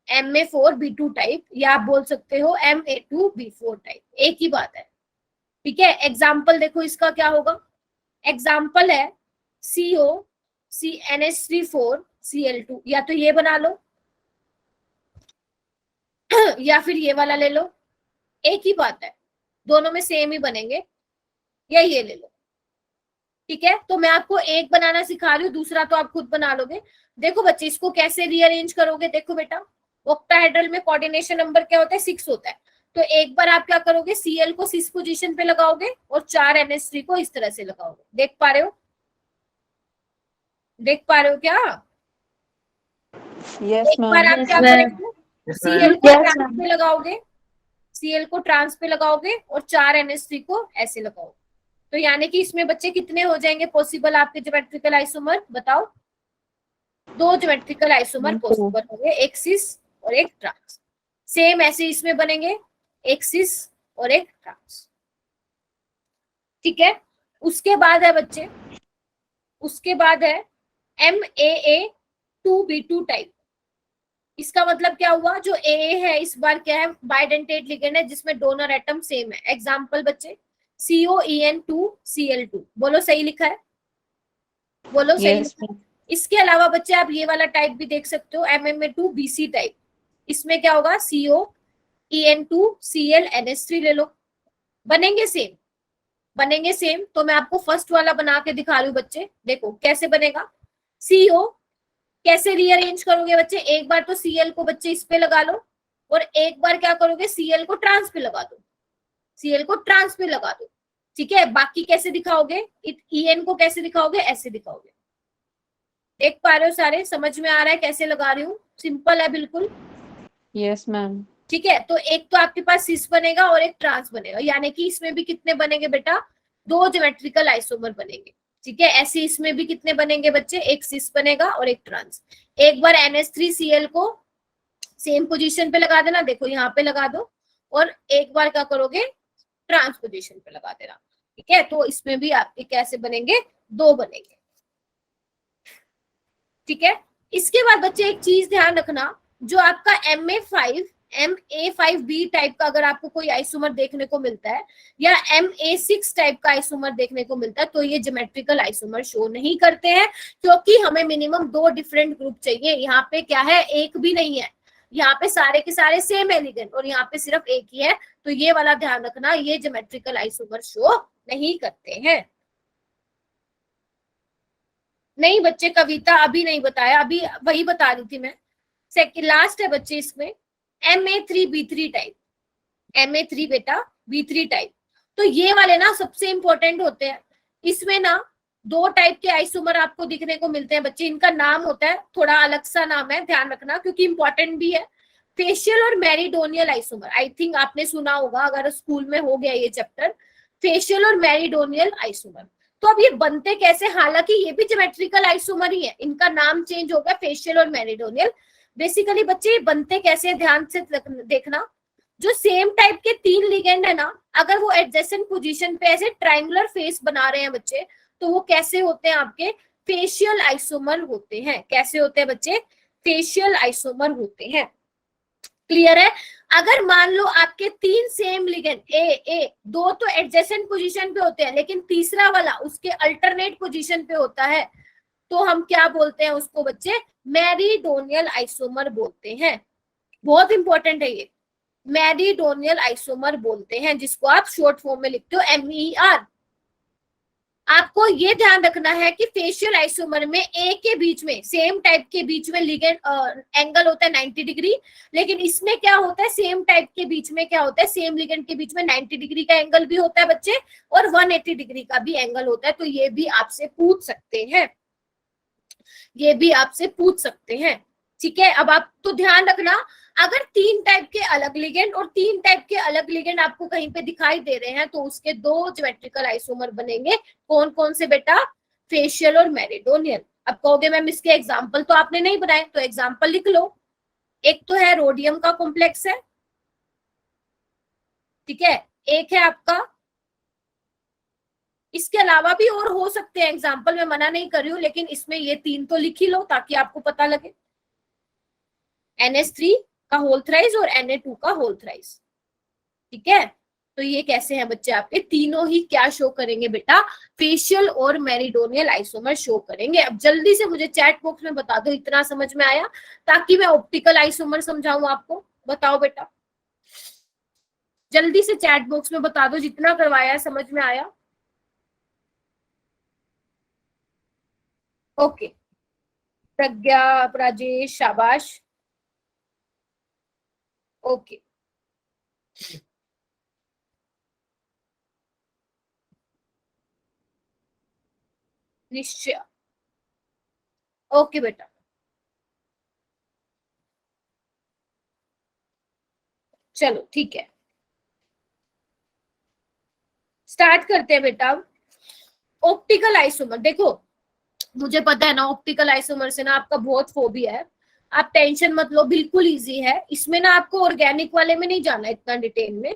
A: Ma4B2 टाइप, या आप बोल सकते हो Ma2B4 टाइप, एक ही बात है। ठीक है, एग्जाम्पल देखो इसका क्या होगा, एग्जाम्पल है CO CnH3 4Cl2, या तो ये बना लो या फिर ये वाला ले लो, एक ही बात है, दोनों में सेम ही बनेंगे, या ये ले लो। ठीक है, तो मैं आपको एक बनाना सिखा रही हूँ, दूसरा तो आप खुद बना लोगे। देखो बच्चे इसको कैसे रीअरेंज करोगे, देखो बेटा ऑक्टाहेड्रल में कोऑर्डिनेशन नंबर क्या होता है, 6 होता है। तो एक बार आप क्या करोगे, Cl को 6 पोजीशन पे लगाओगे और 4 NH3 को इस तरह से लगाओगे। देख पा रहे हो, देख पा रहे हो क्या?
E: यस
A: एक बार आप
E: मैम।
A: क्या करोगे, Cl को ट्रांस पे लगाओगे, Cl को ट्रांस पे लगाओगे और 4 NH3 को ऐसे लगाओगे। तो यानी कि इसमें बच्चे कितने हो जाएंगे पॉसिबल आपके ज्योमेट्रिकल आइसोमर, बताओ? 2 ज्योमेट्रिकल आइसोमर पॉसिबल होंगे, एक सिस और एक ट्रांस। सेम ऐसे इसमें बनेंगे, एक सिस और एक ट्रांस। ठीक है, उसके बाद है बच्चे, उसके बाद है MAA2B2 टाइप। इसका मतलब क्या हुआ, जो AA है इस बार क्या है, बाइडेंटेट लिगेंड है जिसमें डोनर एटम सेम है। एग्जांपल बच्चे COEN2Cl2, बोलो सही लिखा है, बोलो सही लिखा है। इसके अलावा बच्चे आप ये वाला टाइप भी देख सकते हो, MMA2BC टाइप। इसमें क्या होगा, COEN2ClNH3 ले लो, बनेंगे सेम, बनेंगे सेम। तो मैं आपको फर्स्ट वाला बना के दिखा रही हूँ बच्चे, देखो कैसे बनेगा। CO कैसे रीअरेंज करोगे बच्चे, एक बार तो Cl को बच्चे इस पे लगा लो और एक बार क्या करोगे, Cl को ट्रांस पे लगा दो, Cl को ट्रांस पे लगा दो। ठीक है, बाकी कैसे दिखाओगे, En को कैसे दिखाओगे, ऐसे दिखाओगे। देख पा रहे हो सारे, समझ में आ रहा है कैसे लगा रही हूँ, सिंपल है बिल्कुल।
E: Yes ma'am.
A: ठीक है, तो एक तो आपके पास सिस बनेगा और एक ट्रांस बनेगा, यानी कि इसमें भी कितने बनेंगे बेटा, 2 ज्योमेट्रिकल आइसोमर बनेंगे। ठीक है, ऐसे इसमें भी कितने बनेंगे बच्चे, एक सिस बनेगा और एक ट्रांस। एक बार NH3Cl को सेम पोजीशन पे लगा देना, देखो यहाँ पे लगा दो, और एक बार क्या करोगे, ट्रांस पोजीशन पे लगा देना। ठीक है, तो इसमें भी आपके कैसे बनेंगे, 2 बनेंगे। ठीक है, इसके बाद बच्चे एक चीज ध्यान रखना, जो आपका MA5B टाइप का अगर आपको कोई आइसोमर देखने को मिलता है, या MA6 टाइप का आइसोमर देखने को मिलता है, तो ये ज्योमेट्रिकल आइसोमर शो नहीं करते हैं, क्योंकि हमें मिनिमम 2 डिफरेंट ग्रुप चाहिए। यहाँ पे क्या है, एक भी नहीं है, यहाँ पे सारे के सारे सेम एलिगेंट, और यहाँ पे सिर्फ एक ही है। तो ये वाला ध्यान रखना, ये ज्योमेट्रिकल आइसोमर शो नहीं करते हैं। नहीं बच्चे, कविता अभी नहीं बताया, अभी वही बता रही थी मैं। सेकंड लास्ट है बच्चे इसमें MA3B3 टाइप, MA3 बेटा B3 टाइप। तो ये वाले ना सबसे इंपॉर्टेंट होते हैं। इसमें ना 2 टाइप के आइसोमर आपको दिखने को मिलते हैं बच्चे, इनका नाम होता है थोड़ा अलग सा नाम है, ध्यान रखना क्योंकि इंपॉर्टेंट भी है। फेशियल और मेरिडोनियल आइसोमर, आई थिंक आपने सुना होगा अगर स्कूल में हो गया ये चैप्टर, फेशियल और मेरिडोनियल आइसोमर। तो अब ये बनते कैसे, हालांकि ये भी ज्योमेट्रिकल आइसोमर ही है, इनका नाम चेंज हो गया फेशियल और मेरिडोनियल। बेसिकली बच्चे ये बनते कैसे, ध्यान से देखना। जो सेम टाइप के 3 लिगेंड है ना, अगर वो एडजेसेंट पोजीशन पे ऐसे ट्रायंगुलर फेस बना रहे हैं बच्चे, तो वो कैसे होते हैं, आपके फेशियल आइसोमर होते हैं। कैसे होते हैं बच्चे, फेशियल आइसोमर होते हैं। क्लियर है? अगर मान लो आपके 3 सेम लिगेंड ए 2 तो एडजेसेंट पोजीशन पे होते हैं, लेकिन तीसरा वाला उसके अल्टरनेट पोजीशन पे होता है, तो हम क्या बोलते हैं उसको बच्चे, मेरिडोनियल आइसोमर बोलते हैं। बहुत इंपॉर्टेंट है ये, मेरिडोनियल आइसोमर बोलते हैं, जिसको आप शॉर्ट फॉर्म में लिखते हो MER। आपको ये ध्यान रखना है कि फेशियल आइसोमर में ए के बीच में सेम टाइप के बीच में लिगेंड एंगल होता है 90 डिग्री, लेकिन इसमें क्या होता है सेम टाइप के बीच में क्या होता है, सेम लिगेंड के बीच में 90 डिग्री का एंगल भी होता है बच्चे, और 180 डिग्री का भी एंगल होता है। तो ये भी आपसे पूछ सकते हैं, ये भी आपसे पूछ सकते हैं, ठीक है। अब आप तो ध्यान रखना, अगर 3 टाइप के अलग लिगेंड और 3 टाइप के अलग लिगेंड आपको कहीं पे दिखाई दे रहे हैं तो उसके 2 ज्योमेट्रिकल आइसोमर बनेंगे। कौन कौन से बेटा? फेशियल और मेरिडोनियल। अब कहोगे मैम इसके एग्जाम्पल तो आपने नहीं बनाए, तो एग्जाम्पल लिख लो। एक तो है रोडियम का कॉम्प्लेक्स है, ठीक है, एक है आपका, इसके अलावा भी और हो सकते हैं एग्जाम्पल, मैं मना नहीं कर रही हूँ, लेकिन इसमें ये 3 तो लिख ही लो ताकि आपको पता लगे। NH3 का होल थ्राइस और Na2 का होल थ्राइस, ठीक है। तो ये कैसे हैं बच्चे आपके? तीनों ही क्या शो करेंगे बेटा? फेशियल और मेरिडोनियल आइसोमर शो करेंगे। अब जल्दी से मुझे चैट बॉक्स में बता दो इतना समझ में आया, ताकि मैं ऑप्टिकल आइसोमर समझाऊं आपको। बताओ बेटा, जल्दी से चैट बॉक्स में बता दो जितना करवाया है समझ में आया। ओके, प्रज्ञा, राजेश, शाबाश। ओके, निश्चय, ओके बेटा। चलो ठीक है, स्टार्ट करते हैं बेटा। ऑप्टिकल आइसोमर, देखो मुझे पता है ना ऑप्टिकल आइसोमर से ना आपका बहुत फोबिया है, आप टेंशन मत लो, बिल्कुल इजी है। इसमें ना आपको ऑर्गेनिक वाले में नहीं जाना इतना डिटेल में,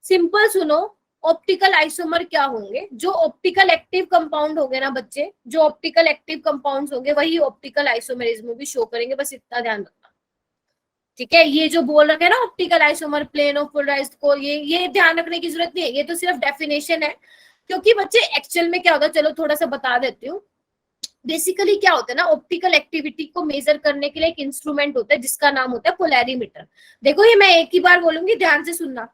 A: सिंपल सुनो। ऑप्टिकल आइसोमर क्या होंगे? जो ऑप्टिकल एक्टिव कंपाउंड होंगे ना बच्चे, जो ऑप्टिकल एक्टिव कंपाउंड्स होंगे वही ऑप्टिकल आइसोमरिज्म भी शो करेंगे, बस इतना ध्यान रखना, ठीक है। ये जो बोल रखे हैं ना optical isomer plane of polarized को, ये ध्यान रखने की जरूरत नहीं है, ये तो सिर्फ डेफिनेशन है। क्योंकि बच्चे एक्चुअल में क्या होता है, चलो थोड़ा सा बता देती हूँ। बेसिकली क्या होता है ना, ऑप्टिकल एक्टिविटी को मेजर करने के लिए एक इंस्ट्रूमेंट होता है जिसका नाम होता है पोलैरीमीटर। देखो ये मैं एक ही बार बोलूंगी, ध्यान से सुनना,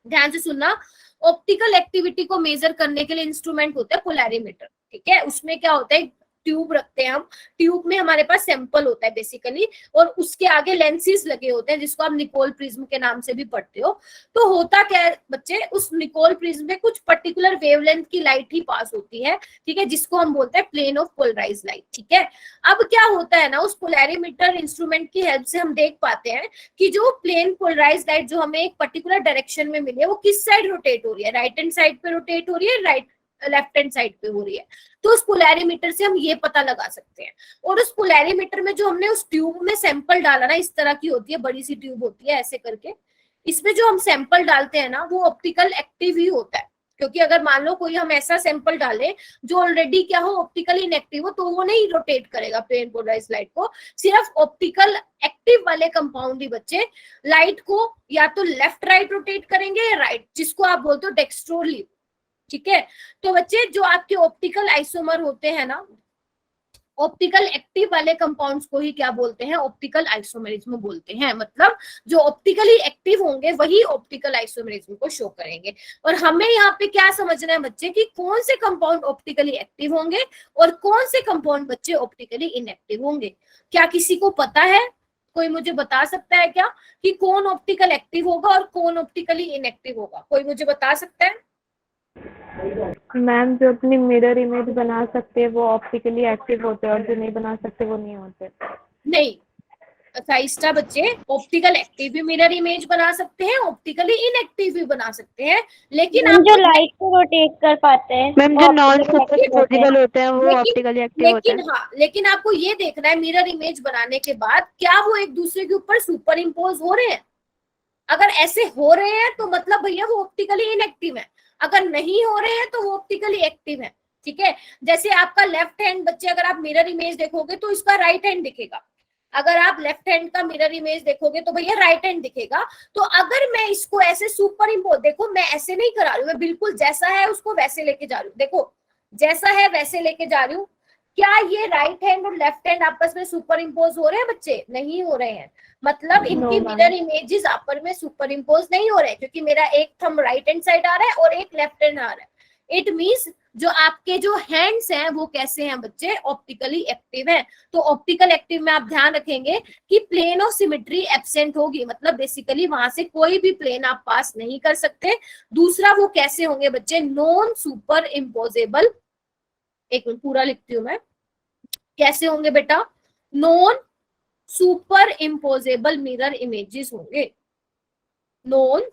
A: ध्यान से सुनना। ऑप्टिकल एक्टिविटी को मेजर करने के लिए इंस्ट्रूमेंट होता है पोलैरीमीटर, ठीक है। उसमें क्या होता है, ट्यूब रखते हैं हम, ट्यूब में हमारे पास सैंपल होता है बेसिकली, और उसके आगे लेंसेज लगे होते हैं जिसको आप निकोल प्रिज्म के नाम से भी पढ़ते हो। तो होता क्या है बच्चे, उस निकोल प्रिज्म में कुछ पर्टिकुलर वेवलेंथ की लाइट ही पास होती है, ठीक है, जिसको हम बोलते हैं प्लेन ऑफ पोलराइज्ड लाइट, ठीक है। अब क्या होता है ना, उस पोलैरीमीटर इंस्ट्रूमेंट की हेल्प से हम देख पाते हैं कि जो प्लेन पोलराइज्ड लाइट जो हमें एक पर्टिकुलर डायरेक्शन में मिली है वो किस साइड रोटेट हो रही है, राइट हैंड साइड पे रोटेट हो रही है, लेफ्ट हैंड साइड पे हो रही है। तो उस पोलैरीमीटर से हम ये पता लगा सकते हैं। और उस पोलैरीमीटर में जो हमने उस ट्यूब में सैंपल डाला ना, इस तरह की होती है, बड़ी सी ट्यूब होती है ऐसे करके, इसमें जो हम सैंपल डालते हैं ना वो ऑप्टिकल एक्टिव ही होता है। क्योंकि अगर मान लो कोई हम ऐसा सैंपल डालें जो ऑलरेडी क्या हो, ऑप्टिकली इनएक्टिव हो, तो वो नहीं रोटेट करेगा प्लेन पोलराइज्ड लाइट को। सिर्फ ऑप्टिकल एक्टिव वाले कंपाउंड ही बच्चे लाइट को या तो लेफ्ट राइट रोटेट करेंगे या राइट, जिसको आप बोलते हो डेक्स्ट्रोली, ठीक है। तो बच्चे जो आपके ऑप्टिकल आइसोमर होते हैं ना, ऑप्टिकल एक्टिव वाले कंपाउंड्स को ही क्या बोलते हैं, ऑप्टिकल आइसोमेरिज्म बोलते हैं। मतलब जो ऑप्टिकली एक्टिव होंगे वही ऑप्टिकल आइसोमेरिज्म को शो करेंगे। और हमें यहाँ पे क्या समझना है बच्चे कि कौन से कंपाउंड ऑप्टिकली एक्टिव होंगे और कौन से कंपाउंड बच्चे ऑप्टिकली इनएक्टिव होंगे। क्या किसी को पता है? कोई मुझे बता सकता है क्या कि कौन ऑप्टिकल एक्टिव होगा और कौन ऑप्टिकली इनएक्टिव होगा? कोई मुझे बता सकता है?
E: मैम जो अपनी मिरर इमेज बना सकते हैं वो ऑप्टिकली एक्टिव होते हैं और जो नहीं बना सकते वो नहीं होते।
A: नहीं, साइस्टा बच्चे ऑप्टिकल एक्टिव भी मिरर इमेज बना सकते हैं, ऑप्टिकली इनएक्टिव भी बना सकते हैं, लेकिन आप
B: जो लाइट को रोटेट कर पाते हैं
E: मैम जो नॉन सुपरपोजिबल होते हैं वो ऑप्टिकली एक्टिव होते हैं।
A: लेकिन हाँ, लेकिन आपको ये देखना है मिरर इमेज बनाने के बाद क्या वो एक दूसरे के ऊपर सुपर इम्पोज हो रहे हैं। अगर ऐसे हो रहे हैं तो मतलब भैया वो ऑप्टिकली इनएक्टिव है, अगर नहीं हो रहे हैं तो वो ऑप्टिकली एक्टिव है, ठीक है। जैसे आपका लेफ्ट हैंड बच्चे, अगर आप मिरर इमेज देखोगे तो इसका राइट हैंड दिखेगा, अगर आप लेफ्ट हैंड का मिरर इमेज देखोगे तो भैया राइट हैंड दिखेगा। तो अगर मैं इसको ऐसे सुपर इम्पोज, देखो मैं ऐसे नहीं करा रही हूँ, मैं बिल्कुल जैसा है उसको वैसे लेके जा रही हूँ, देखो जैसा है वैसे लेके जा रही हूँ। क्या ये राइट हैंड और लेफ्ट हैंड आपस में सुपर इम्पोज हो रहे हैं बच्चे? नहीं हो रहे हैं। मतलब इनकी मिरर इमेजेस आपस में सुपर इम्पोज नहीं हो रहे हैं, क्योंकि मेरा एक थंब राइट हैंड साइड आ रहा है और एक लेफ्ट हैंड आ रहा है। इट मीन्स जो आपके जो हैंड्स हैं वो कैसे हैं बच्चे, ऑप्टिकली एक्टिव हैं। तो ऑप्टिकल एक्टिव में आप ध्यान रखेंगे कि प्लेन ऑफ सिमेट्री एब्सेंट होगी, मतलब बेसिकली वहां से कोई भी प्लेन आप पास नहीं कर सकते। दूसरा वो कैसे होंगे बच्चे, नॉन सुपर इम्पोजेबल, एक मिनट पूरा लिखती हूं मैं, कैसे होंगे बेटा, non superimposable mirror images होंगे, non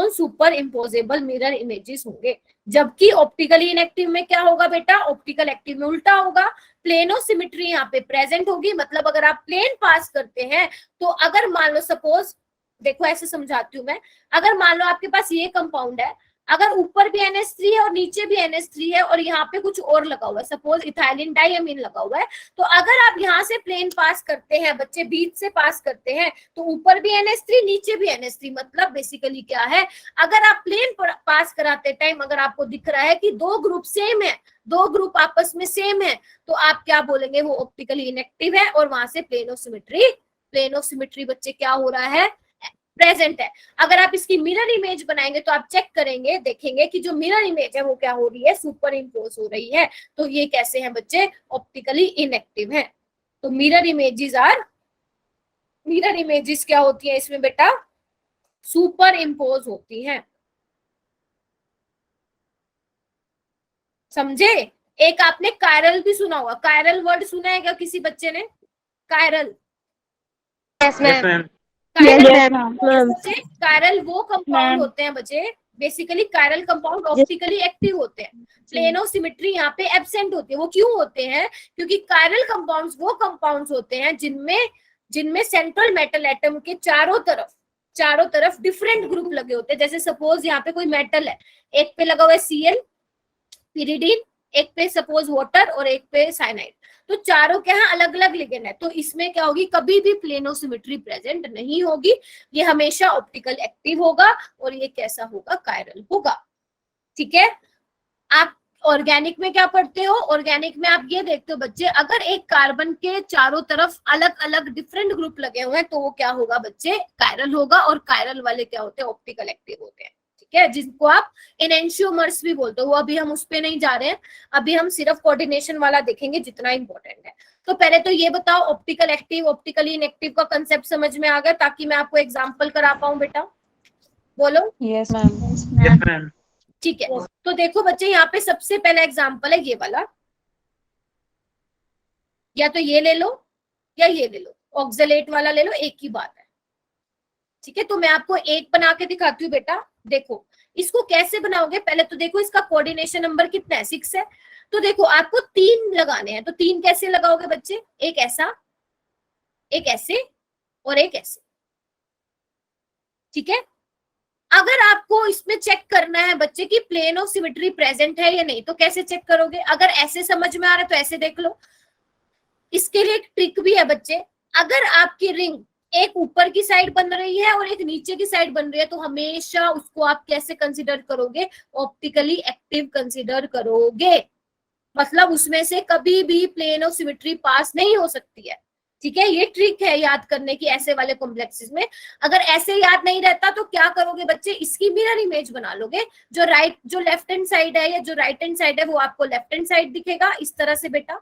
A: superimposable mirror images होंगे। जबकि ऑप्टिकली इनएक्टिव में क्या होगा बेटा, ऑप्टिकल एक्टिव में उल्टा होगा, प्लेन ऑफ सिमेट्री यहाँ पे प्रेजेंट होगी। मतलब अगर आप प्लेन पास करते हैं तो अगर मान लो सपोज, देखो ऐसे समझाती हूँ मैं, अगर मान लो आपके पास ये कंपाउंड है, अगर ऊपर भी NH3 है और नीचे भी NH3 है और यहाँ पे कुछ और लगा हुआ है, सपोज इथाइलिन डाइअमीन लगा हुआ है, तो अगर आप यहाँ से प्लेन पास करते हैं बच्चे, बीच से पास करते हैं, तो ऊपर भी NH3 नीचे भी NH3, मतलब बेसिकली क्या है, अगर आप प्लेन पास कराते टाइम अगर आपको दिख रहा है कि दो ग्रुप सेम है, दो ग्रुप आपस में सेम है, तो आप क्या बोलेंगे, वो ऑप्टिकली इनएक्टिव है और वहां से प्लेन ऑफ सिमेट्री बच्चे क्या हो रहा है, प्रेजेंट है। अगर आप इसकी मिरर इमेज बनाएंगे तो आप चेक करेंगे, देखेंगे कि जो मिरर इमेज है वो क्या हो रही है, सुपर इम्पोज हो रही है। तो ये कैसे हैं बच्चे, ऑप्टिकली इनएक्टिव है। तो मिरर इमेजेस क्या होती है इसमें बेटा, सुपर इम्पोज होती हैं, समझे। एक आपने कायरल भी सुना होगा, कायरल वर्ड सुना है क्या किसी बच्चे ने, कायरल, कायरल वो कंपाउंड होते हैं बच्चे, basically chiral compound optically active होते हैं, प्लेन ऑफ सिमेट्री यहाँ पे एब्सेंट होती है। वो क्यों होते हैं, क्योंकि कायरल कंपाउंड्स वो कंपाउंड्स होते हैं जिनमें सेंट्रल मेटल एटम के चारों तरफ डिफरेंट ग्रुप लगे होते हैं। जैसे सपोज यहाँ पे कोई मेटल है, एक पे लगा हुआ है Cl पिरिडीन, एक पे सपोज वाटर और एक पे साइनाइड, तो चारों के यहाँ अलग अलग लिगेंड है। तो इसमें क्या होगी, कभी भी प्लेन ऑफ सिमेट्री प्रेजेंट नहीं होगी, ये हमेशा ऑप्टिकल एक्टिव होगा और ये कैसा होगा, कायरल होगा। ठीक है, आप ऑर्गेनिक में क्या पढ़ते हो, ऑर्गेनिक में आप ये देखते हो बच्चे, अगर एक कार्बन के चारों तरफ अलग अलग डिफरेंट ग्रुप लगे हुए हैं तो वो क्या होगा बच्चे, कायरल होगा। और कायरल वाले क्या होते हैं, ऑप्टिकल एक्टिव होते हैं। ठीक है, जिनको आप एनेंशियोमर्स भी बोलते हो, वो अभी हम उस पे नहीं जा रहे हैं, अभी हम सिर्फ कोऑर्डिनेशन वाला देखेंगे जितना इंपॉर्टेंट है। तो पहले तो ये बताओ, ऑप्टिकल एक्टिव ऑप्टिकली इनएक्टिव का कंसेप्ट समझ में आ गया, ताकि मैं आपको एग्जांपल करा पाऊं बेटा, बोलो।
E: Yes ma'am.
A: ठीक है, तो देखो बच्चे, यहाँ पे सबसे पहला एग्जांपल है ये वाला, या तो ये ले लो या ये ले लो, ऑक्सलेट वाला ले लो, एक ही बात है। ठीक है, तो मैं आपको एक बना के दिखाती हूँ बेटा, देखो इसको कैसे बनाओगे। पहले तो देखो इसका कोऑर्डिनेशन नंबर कितना है, 6 है। तो देखो आपको 3 लगाने हैं, तो 3 कैसे लगाओगे बच्चे, एक ऐसा, एक ऐसे और एक ऐसे। ठीक है, अगर आपको इसमें चेक करना है बच्चे कि प्लेन ऑफ सिमेट्री प्रेजेंट है या नहीं, तो कैसे चेक करोगे, अगर ऐसे समझ में आ रहा है तो ऐसे देख लो। इसके लिए एक ट्रिक भी है बच्चे, अगर आपकी रिंग एक ऊपर की साइड बन रही है और एक नीचे की साइड बन रही है, तो हमेशा उसको आप कैसे कंसीडर करोगे, ऑप्टिकली एक्टिव कंसीडर करोगे। मतलब उसमें से कभी भी प्लेन ऑफ सिमेट्री पास नहीं हो सकती है। ठीक है, ये ट्रिक है याद करने की ऐसे वाले कॉम्प्लेक्सेस में। अगर ऐसे याद नहीं रहता तो क्या करोगे बच्चे, इसकी मिरर इमेज बना लोगे, जो लेफ्ट हैंड साइड है या जो राइट हैंड साइड है वो आपको लेफ्ट हैंड साइड दिखेगा, इस तरह से बेटा।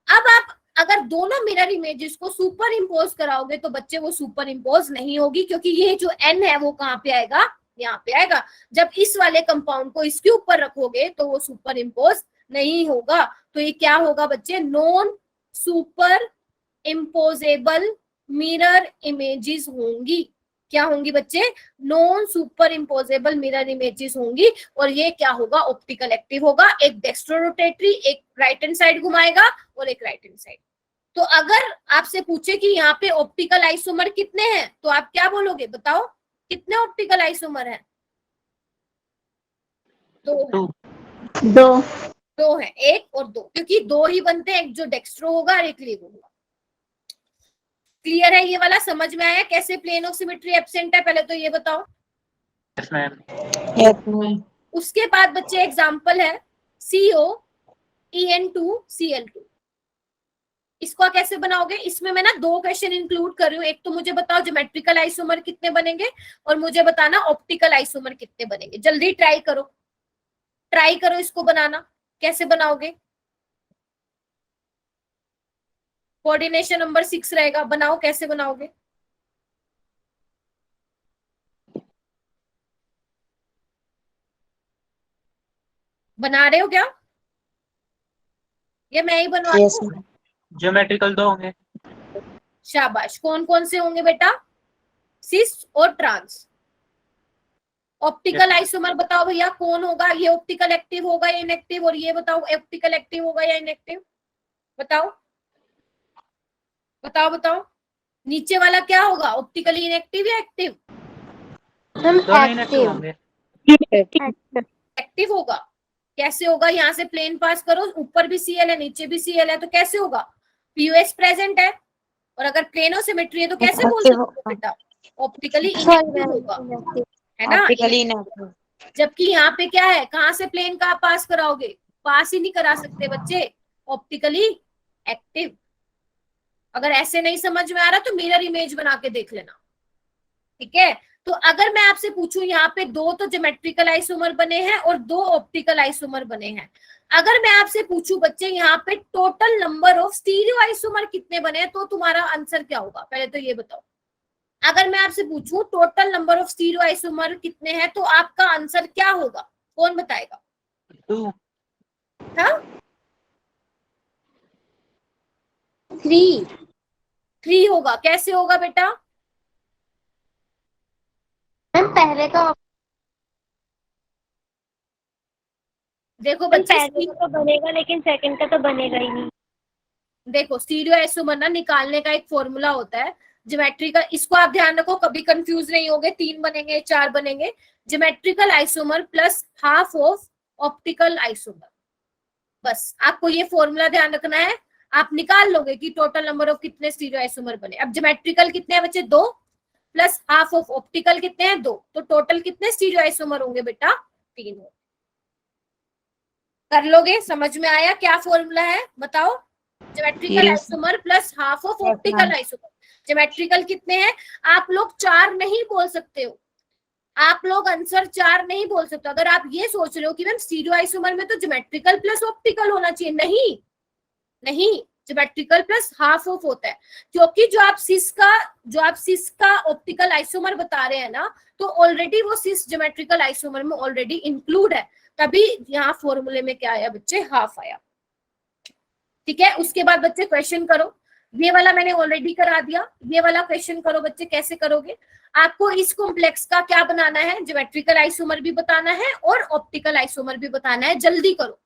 A: अब आप अगर दोनों मिरर इमेजेस को सुपर इम्पोज कराओगे तो बच्चे वो सुपर इम्पोज नहीं होगी, क्योंकि ये जो n है वो कहाँ पे आएगा, यहाँ पे आएगा। जब इस वाले कंपाउंड को इसके ऊपर रखोगे तो वो सुपर इम्पोज नहीं होगा। तो ये क्या होगा बच्चे, non superimposable mirror images होंगी। क्या होंगी बच्चे, non superimposable mirror images होंगी। और ये क्या होगा, ऑप्टिकल एक्टिव होगा। एक डेक्स्ट्रो रोटेटरी, एक राइट हैंड साइड घुमाएगा और एक राइट हैंड साइड। तो अगर आपसे पूछे कि यहाँ पे ऑप्टिकल आइसोमर कितने हैं, तो आप क्या बोलोगे, बताओ कितने ऑप्टिकल आइसोमर हैं, दो है, एक और दो, क्योंकि दो ही बनते हैं, एक जो डेक्स्ट्रो होगा और एक लीवो होगा। क्लियर है ये वाला, समझ में आया कैसे प्लेन ऑफ सिमेट्री एब्सेंट है, पहले तो ये बताओ। उसके बाद बच्चे एग्जांपल है CO EN2 Cl2। इसको कैसे बनाओगे? इसमें मैं ना 2 क्वेश्चन इंक्लूड कर रही हूँ। एक तो मुझे बताओ ज्योमेट्रिकल आइसोमर कितने बनेंगे, और मुझे बताना ऑप्टिकल आइसोमर कितने बनेंगे। जल्दी ट्राई करो, ट्राई करो इसको बनाना। कैसे बनाओगे? कोऑर्डिनेशन नंबर 6 रहेगा, बनाओ कैसे बनाओगे? बना रहे हो क्या? ये मैं ही बनवा
F: यस
A: दूं?
F: मैम।
G: ज्योमेट्रिकल 2 होंगे।
A: शाबाश। कौन कौन से होंगे बेटा? सिस और ट्रांस। ऑप्टिकल आइसोमर बताओ भैया कौन होगा? ये ऑप्टिकल एक्टिव होगा या इनएक्टिव? और ये बताओ ऑप्टिकल एक्टिव होगा या इनएक्टिव? बताओ बताओ बताओ। नीचे वाला क्या होगा? ऑप्टिकली इनएक्टिव या एक्टिव?
G: दोनों इनएक्टिव होंगे।
A: एक्टिव होगा। कैसे होगा? यहाँ से प्लेन पास करो, ऊपर भी सीएल है नीचे भी सीएल है, तो कैसे होगा? पीयूएस प्रेजेंट है, और अगर प्लेनो सिमेट्री है तो कैसे बोल सकते हो बेटा? ऑप्टिकली इनएक्टिव होगा, है ना?
F: Optically inactive.
A: जबकि यहाँ पे क्या है, कहाँ से प्लेन का पास कराओगे? पास ही नहीं करा सकते बच्चे, ऑप्टिकली एक्टिव। अगर ऐसे नहीं समझ में आ रहा तो मिरर इमेज बना के देख लेना, ठीक है? तो अगर मैं आपसे पूछूं, यहाँ पे 2 तो ज्योमेट्रिकल आइसोमर बने हैं और 2 ऑप्टिकल आइसोमर बने हैं। अगर मैं आपसे पूछूं बच्चे यहाँ पे total number of stereo isomer कितने बने हैं, तो तुम्हारा आंसर क्या होगा? पहले तो ये बताओ। अगर मैं आपसे पूछूं total number of stereo isomer कितने हैं, तो आपका आंसर क्या होगा? कौन बताएगा?
G: 2।
A: हाँ, 3 होगा। कैसे होगा बेटा?
B: मैम पहले का
A: देखो बच्चे,
B: पहले का तो बनेगा लेकिन सेकंड का तो बनेगा ही नहीं।
A: देखो स्टीरियो आइसोमर ना निकालने का एक फॉर्मूला होता है ज्योमेट्री का, इसको आप ध्यान रखो, कभी कंफ्यूज नहीं होगे। 3 बनेंगे 4 बनेंगे। Geometrical isomer plus half of optical isomer, बस आपको ये फॉर्मूला ध्यान रखना है। आप निकाल लोगे कि टोटल नंबर ऑफ कितने स्टीरियो आइसोमर बने। अब ज्योमेट्रिकल कितने हैं बच्चे? 2 प्लस हाफ ऑफ ऑप्टिकल कितने हैं? 2। तो टोटल कितने स्टीरियो आइसोमर होंगे बेटा? 3 होंगे। कर लोगे? समझ में आया क्या फॉर्मूला है? बताओ। Geometrical
F: Yes.
A: Isomer plus half of
F: Yes,
A: optical
F: ma'am.
A: Isomer. Geometrical कितने हैं? आप लोग 4 नहीं बोल सकते हो, आप लोग आंसर 4 नहीं बोल सकते। अगर आप ये सोच रहे हो कि मैम स्टीरियो आइसोमर में तो ज्योमेट्रिकल प्लस ऑप्टिकल होना चाहिए, नहीं नहीं, ज्योमेट्रिकल प्लस हाफ ऑफ होता है। क्योंकि जो आप सिस का ऑप्टिकल आइसोमर बता रहे हैं ना, तो ऑलरेडी वो सिस ज्योमेट्रिकल आइसोमर में ऑलरेडी इंक्लूड है, तभी यहाँ फॉर्मूले में क्या आया बच्चे? हाफ आया, ठीक है? उसके बाद बच्चे क्वेश्चन करो। ये वाला मैंने ऑलरेडी करा दिया, ये वाला क्वेश्चन करो बच्चे। कैसे करोगे? आपको इस कॉम्प्लेक्स का क्या बनाना है? ज्योमेट्रिकल आइसोमर भी बताना है और ऑप्टिकल आइसोमर भी बताना है। जल्दी करो,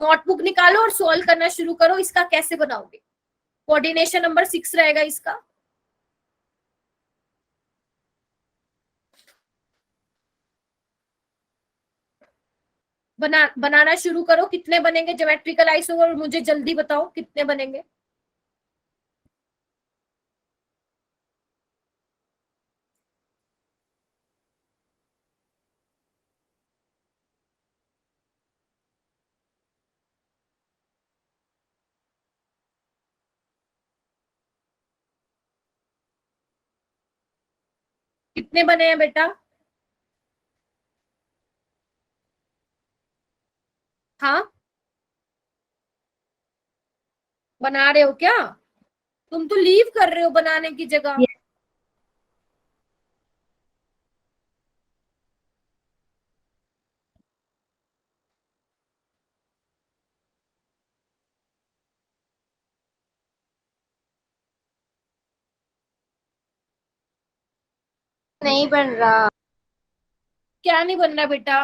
A: नोटबुक निकालो और सॉल्व करना शुरू करो। इसका कैसे बनाओगे? कोऑर्डिनेशन नंबर 6 रहेगा इसका। बनाना शुरू करो। कितने बनेंगे ज्योमेट्रिकल आइसोमर? और मुझे जल्दी बताओ कितने बनेंगे। कितने बने हैं बेटा? हाँ, बना रहे हो क्या? तुम तो लीव कर रहे हो बनाने की जगह।
B: नहीं बन रहा।
A: क्या नहीं बन रहा बेटा?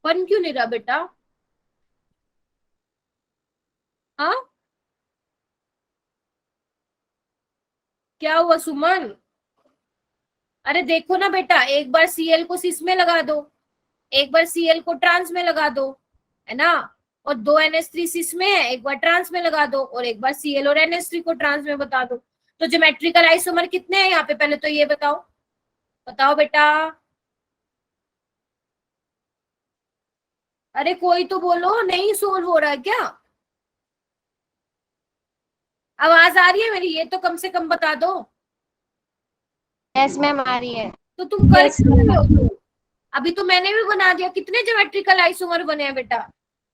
A: बन क्यों नहीं रहा बेटा? हाँ, क्या हुआ सुमन? अरे देखो ना बेटा, एक बार सीएल को सिस में लगा दो, एक बार सीएल को ट्रांस में लगा दो, है ना? और 2 NH3 सिस में है, एक बार ट्रांस में लगा दो, और एक बार सीएल और NH3 को ट्रांस में बता दो। तो ज्योमेट्रिकल आइसोमर कितने हैं यहाँ पे? पहले तो ये बताओ, बताओ बेटा। अरे कोई तो बोलो, नहीं सोल्व हो रहा है क्या? आवाज आ रही है मेरी? ये तो कम से कम बता दो।
F: यस मैम आ रही है।
A: तो तुम कर
B: Yes,
A: क्यों रहे हो
B: ma'am.
A: तो? अभी तो मैंने भी बना दिया। कितने ज्योमेट्रिकल आइसोमर बने हैं बेटा?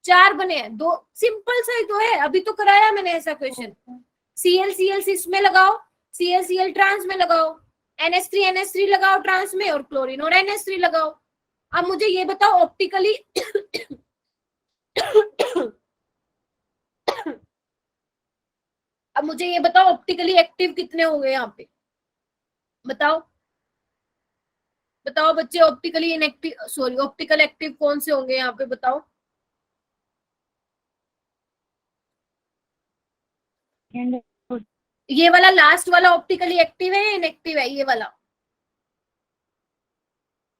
A: 4 बने हैं। दो सिंपल सा ही तो है, अभी तो कराया मैंने ऐसा क्वेश्चन। Cl Cl सिस में लगाओ, Cl Cl ट्रांस में लगाओ, NH3 लगाओ ट्रांस में, और क्लोरीन और NH3 लगाओ। अब मुझे ये बताओ ऑप्टिकली अब मुझे ये बताओ ऑप्टिकली एक्टिव कितने होंगे यहाँ पे? बताओ बताओ बच्चे, optically inactive, sorry optical active कौन से होंगे यहाँ पे? बताओ।
B: And
A: ये वाला लास्ट वाला ऑप्टिकली एक्टिव है या इनएक्टिव है? ये वाला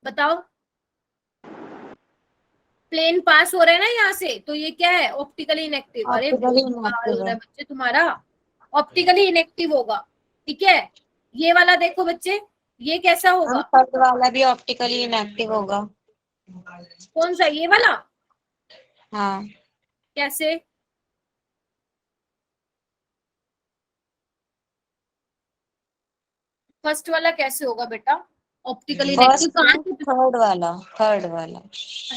A: बताओ। प्लेन पास हो रहा है ना यहाँ से, तो ये क्या है? Optically inactive. अरे
F: Optically
A: बहुत सवाल हो
F: inactive
A: रहा है
F: है।
A: बच्चे तुम्हारा। ऑप्टिकली इनएक्टिव होगा, ठीक है। ये वाला देखो बच्चे, ये कैसा
F: हम
A: होगा?
F: थर्ड वाला भी ऑप्टिकली इनएक्टिव होगा।
A: कौन सा? ये वाला?
F: हाँ
A: कैसे? फर्स्ट वाला कैसे होगा बेटा ऑप्टिकली इनएक्टिव?
F: फर्स्ट
A: कहाँ से?
F: थर्ड वाला।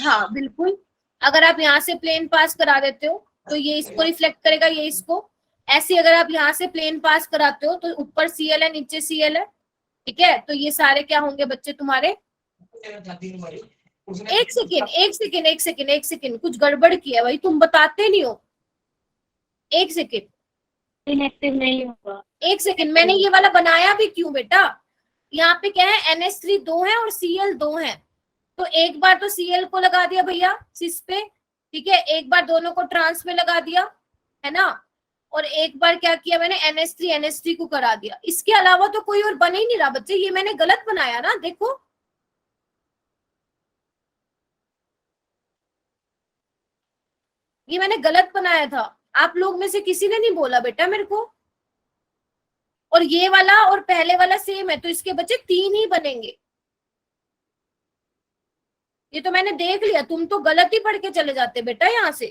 A: हाँ बिल्कुल। अगर आप यहाँ से प्लेन पास करा देते हो तो ये इसको रिफ्लेक्ट करेगा, ये इसको। ऐसे अगर आप यहाँ से प्लेन पास कराते हो तो ऊपर Cl है, नीचे Cl है, ठीक है। तो ये सारे क्या होंगे बच्चे तुम्हारे? एक सेकेंड एक सेकेंड एक सेकेंड एक सेकेंड, कुछ गड़बड़ किया भाई, तुम बताते नहीं हो। एक सेकेंड
B: inactive नहीं होगा।
A: एक सेकेंड, मैंने ये वाला बनाया भी क्यों बेटा? यहाँ पे क्या है? NH3 2 है और Cl 2 है। तो एक बार तो Cl को लगा दिया भैया सिस पे, ठीक है। एक बार दोनों को ट्रांस में लगा दिया, है ना। और एक बार क्या किया मैंने? NH3 को करा दिया। इसके अलावा तो कोई और बन ही नहीं रहा बच्चे। ये मैंने गलत बनाया ना, देखो। ये मैंने गलत बनाया था, आप लोग में से किसी ने नहीं बोला बेटा मेरे को। और ये वाला और पहले वाला सेम है, तो इसके बच्चे 3 ही बनेंगे। ये तो मैंने देख लिया, तुम तो गलत ही पढ़ के चले जाते बेटा यहाँ से,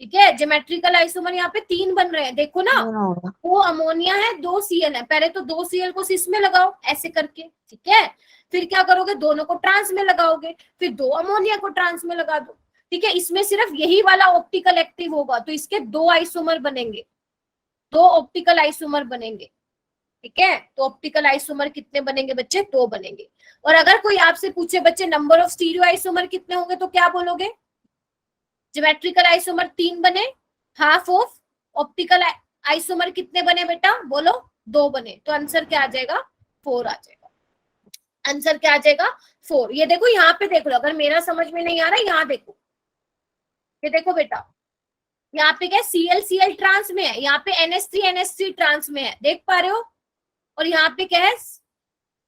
A: ठीक है। ज्योमेट्रिकल आइसोमर यहाँ पे 3 बन रहे हैं, देखो ना।
F: होगा।
A: 2 अमोनिया है, 2 Cl है। पहले तो 2 Cl को सिस में लगाओ ऐसे करके, ठीक है। फिर क्या करोगे? दोनों को ट्रांस में लगाओगे, फिर 2 अमोनिया को ट्रांस में लगा दो, ठीक है। इसमें सिर्फ यही वाला ऑप्टिकल एक्टिव होगा, तो इसके 2 आइसोमर बनेंगे, 2 ऑप्टिकल आइसोमर बनेंगे, ठीक है। तो ऑप्टिकल आइसोमर कितने बनेंगे बच्चे? 2 बनेंगे। और अगर कोई आपसे पूछे बच्चे नंबर ऑफ स्टीरियो आइसोमर कितने होंगे, तो क्या बोलोगे? ज्योमेट्रिकल आइसोमर 3 बने, हाफ ऑफ ऑप्टिकल आइसोमर कितने बने बेटा? बोलो। 2 बने। तो आंसर क्या आ जाएगा? 4 आ जाएगा। आंसर क्या आ जाएगा? 4। ये देखो यहाँ पे देख लो, अगर मेरा समझ में नहीं आ रहा, यहाँ देखो, ये देखो बेटा, यहाँ पे क्या? Cl Cl ट्रांस में है, यहाँ पे NH3 ट्रांस में है, देख पा रहे हो। और यहाँ पे क्या है?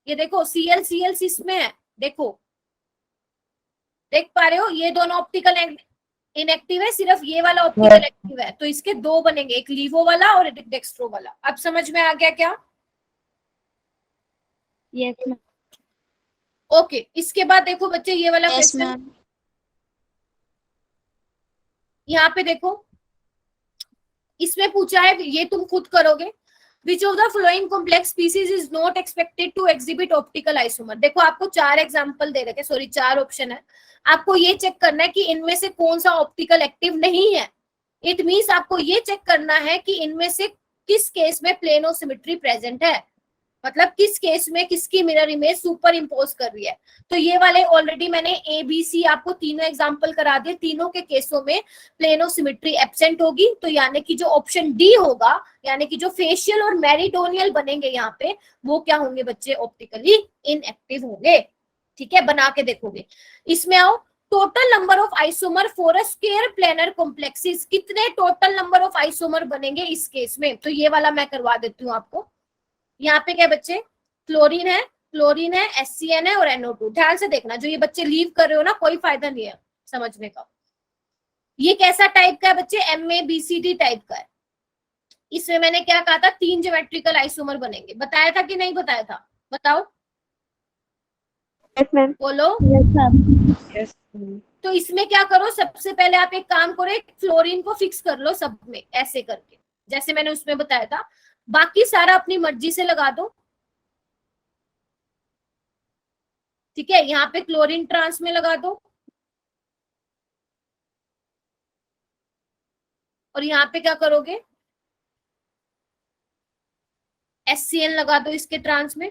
A: ये देखो Cl Cl सिस में है, देखो, देख पा रहे हो। ये दोनों ऑप्टिकल इनएक्टिव है, सिर्फ ये वाला ऑप्टिकल एक्टिव है। तो इसके 2 बनेंगे, एक लीवो वाला और एक डेक्स्ट्रो वाला। अब समझ में आ गया क्या?
B: Yes, ma'am.
A: ओके। इसके बाद देखो बच्चे ये वाला
F: यस
A: क्वेश्चन,
F: मैम।
A: यहाँ पे देखो, इसमें पूछा है, ये तुम खुद करोगे। Which of the following complex species is not expected to exhibit optical isomer? देखो आपको 4 एग्जांपल दे रखे, सॉरी 4 ऑप्शन है। आपको ये चेक करना है कि इनमें से कौन सा ऑप्टिकल एक्टिव नहीं है। इट मींस आपको ये चेक करना है कि इनमें से किस केस में प्लेनो सिमेट्री प्रेजेंट है, मतलब किस केस में किसकी मिरर इमेज सुपर इम्पोज कर रही है। तो ये वाले ऑलरेडी मैंने ABC आपको तीनों एग्जांपल करा दिए। तीनों के केसों में प्लेनो सिमेट्री एब्सेंट होगी, तो यानी कि जो ऑप्शन डी होगा, यानी कि जो फेशियल और मेरिडोनियल बनेंगे यहाँ पे, वो क्या होंगे बच्चे? ऑप्टिकली इनएक्टिव होंगे, ठीक है। बना के देखोगे। इसमें आओ, total number of isomer for a square planar complexes, कितने टोटल नंबर ऑफ आइसोमर बनेंगे इस केस में? तो ये वाला मैं करवा देती हूँ आपको। यहाँ पे क्या बच्चे? क्लोरीन है, HCN है और NO2। ध्यान से देखना, जो ये बच्चे लीव कर रहे हो ना, कोई फायदा नहीं है समझने का। ये कैसा टाइप का है बच्चे? MABCD टाइप का है। इसमें मैंने क्या कहा था? 3 ज्योमेट्रिकल आइसोमर बनेंगे, बताया था कि नहीं बताया था? बताओ।
E: Yes ma'am.
A: बोलो।
B: Yes ma'am.
E: यस।
A: तो इसमें क्या करो, सबसे पहले आप एक काम करो, एक फ्लोरीन को फिक्स कर लो सब में ऐसे करके, जैसे मैंने उसमें बताया था। बाकी सारा अपनी मर्जी से लगा दो। ठीक है, यहाँ पे क्लोरीन ट्रांस में लगा दो, और यहाँ पे क्या करोगे, HCl लगा दो इसके ट्रांस में।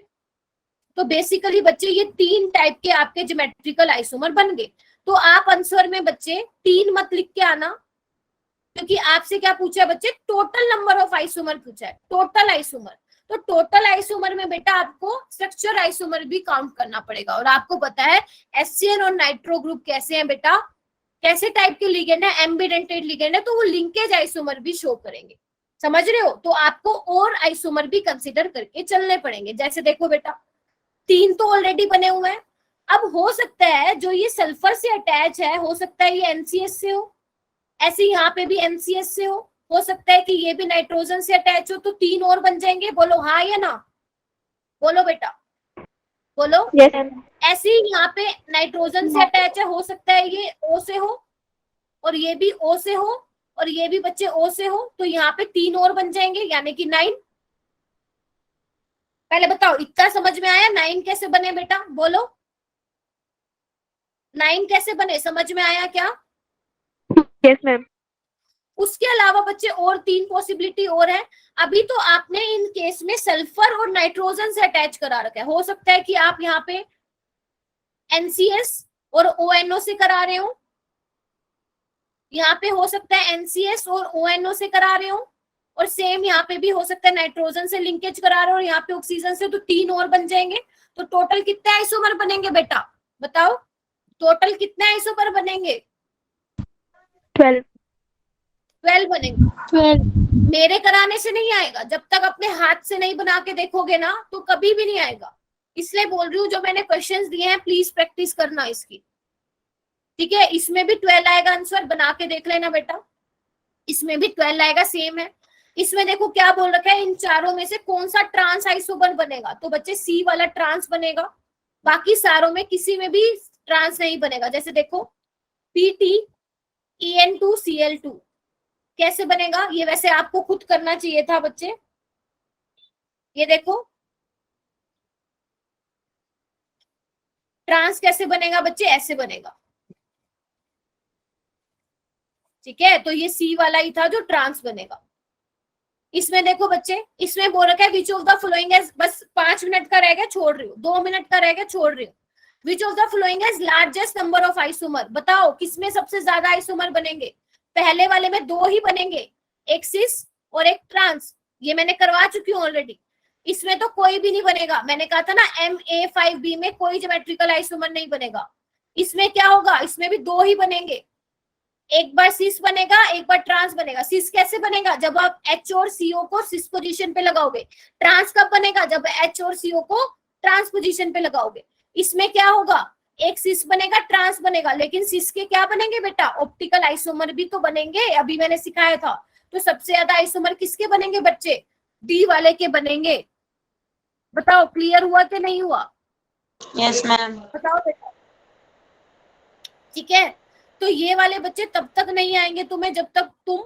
A: तो बेसिकली बच्चे ये 3 टाइप के आपके ज्योमेट्रिकल आइसोमर बन गए। तो आप आंसर में बच्चे 3 मत लिख के आना, क्योंकि आपसे क्या पूछा है बच्चे, टोटल नंबर ऑफ आइसोमर पूछा है, टोटल आइसोमर। तो टोटल आइसोमर में बेटा आपको स्ट्रक्चर आइसोमर भी काउंट करना पड़ेगा। और आपको पता है HCl और नाइट्रो ग्रुप कैसे हैं बेटा, कैसे टाइप के लिगेंड है, एम्बिडेंटेड लिगेंड है, तो वो लिंकेज आइसोमर भी शो करेंगे। समझ रहे हो? तो आपको और आइसोमर भी कंसिडर करके चलने पड़ेंगे। जैसे देखो बेटा, 3 तो ऑलरेडी बने हुए हैं। अब हो सकता है जो ये सल्फर से अटैच है, हो सकता है ये NCS से हो, ऐसे यहाँ पे भी NCS से हो सकता है कि ये भी नाइट्रोजन से अटैच हो, तो 3 और बन जाएंगे। बोलो हाँ या ना, बोलो बेटा, बोलो।
E: Yes ma'am.
A: ऐसे ही यहाँ पे नाइट्रोजन से अटैच है, हो सकता है ये O से हो, और ये भी O से हो, और ये भी बच्चे O से हो, तो यहाँ पे 3 और बन जाएंगे, यानी कि 9। पहले बताओ, इतना समझ में आया 9 कैसे बने बेटा, बोलो 9 कैसे बने, समझ में आया क्या?
E: Yes ma'am.
A: उसके अलावा बच्चे और 3 पॉसिबिलिटी और है। अभी तो आपने इन केस में सल्फर और नाइट्रोजन से अटैच करा रखा है, हो सकता है कि आप यहाँ पे NCS और ONO से करा रहे हो, यहाँ पे हो सकता है NCS और ONO से करा रहे हो, और सेम यहाँ पे भी हो सकता है नाइट्रोजन से लिंकेज करा रहे हो, और यहाँ पे ऑक्सीजन से, तो 3 और बन जाएंगे। तो टोटल कितने आइसोमर बनेंगे बेटा, बताओ, टोटल कितने आइसोमर बनेंगे? 12 बनेंगे।
B: 12।
A: मेरे कराने से नहीं आएगा, जब तक अपने हाथ से नहीं बना के देखोगे ना, तो कभी भी नहीं आएगा। इसलिए बोल रही हूँ, जो मैंने क्वेश्चंस दिए हैं प्लीज प्रैक्टिस करना इसकी। ठीक है, इसमें भी 12 आएगा आंसर, बना के देख लेना बेटा, इसमें भी 12 आएगा, सेम है। इसमें देखो क्या बोल रखा है, इन चारों में से कौन सा ट्रांस आइसोमर बनेगा, तो बच्चे C वाला ट्रांस बनेगा, बाकी सारों में किसी में भी ट्रांस नहीं बनेगा। जैसे देखो PT-EN2Cl2 कैसे बनेगा, ये वैसे आपको खुद करना चाहिए था बच्चे। ये देखो ट्रांस कैसे बनेगा बच्चे, ऐसे बनेगा। ठीक है, तो ये C वाला ही था जो ट्रांस बनेगा। इसमें देखो बच्चे, इसमें बोल रखा है which of the following has, बस 5 मिनट का रह गया, छोड़ रही हूँ, 2 मिनट का रह गया, छोड़ रही हूँ। Which of the following has largest number of isomer, बताओ किसमें सबसे ज्यादा आइसोमर बनेंगे? पहले वाले में 2 ही बनेंगे, एक सिस और एक ट्रांस, ये मैंने करवा चुकी हूँ ऑलरेडी। इसमें तो कोई भी नहीं बनेगा, मैंने कहा था ना MA5B में कोई ज्योमेट्रिकल आइसोमर नहीं बनेगा। इसमें क्या होगा, इसमें भी 2 ही बनेंगे, एक बार सिस बनेगा, एक बार ट्रांस बनेगा। सिस कैसे बनेगा, जब आप H और CO को सिस पोजीशन पे लगाओगे। ट्रांस कब बनेगा, जब H और CO को ट्रांस पोजीशन पे लगाओगे। इसमें क्या होगा, एक सिस बनेगा, ट्रांस बनेगा, लेकिन सिस के क्या बनेंगे बेटा, ऑप्टिकल आइसोमर भी तो बनेंगे, अभी मैंने सिखाया था। तो सबसे ज्यादा आइसोमर किसके बनेंगे बच्चे, D वाले के बनेंगे। बताओ क्लियर हुआ कि नहीं हुआ?
F: Yes ma'am.
A: बताओ बेटा। ठीक है, तो ये वाले बच्चे तब तक नहीं आएंगे तुम्हें जब तक तुम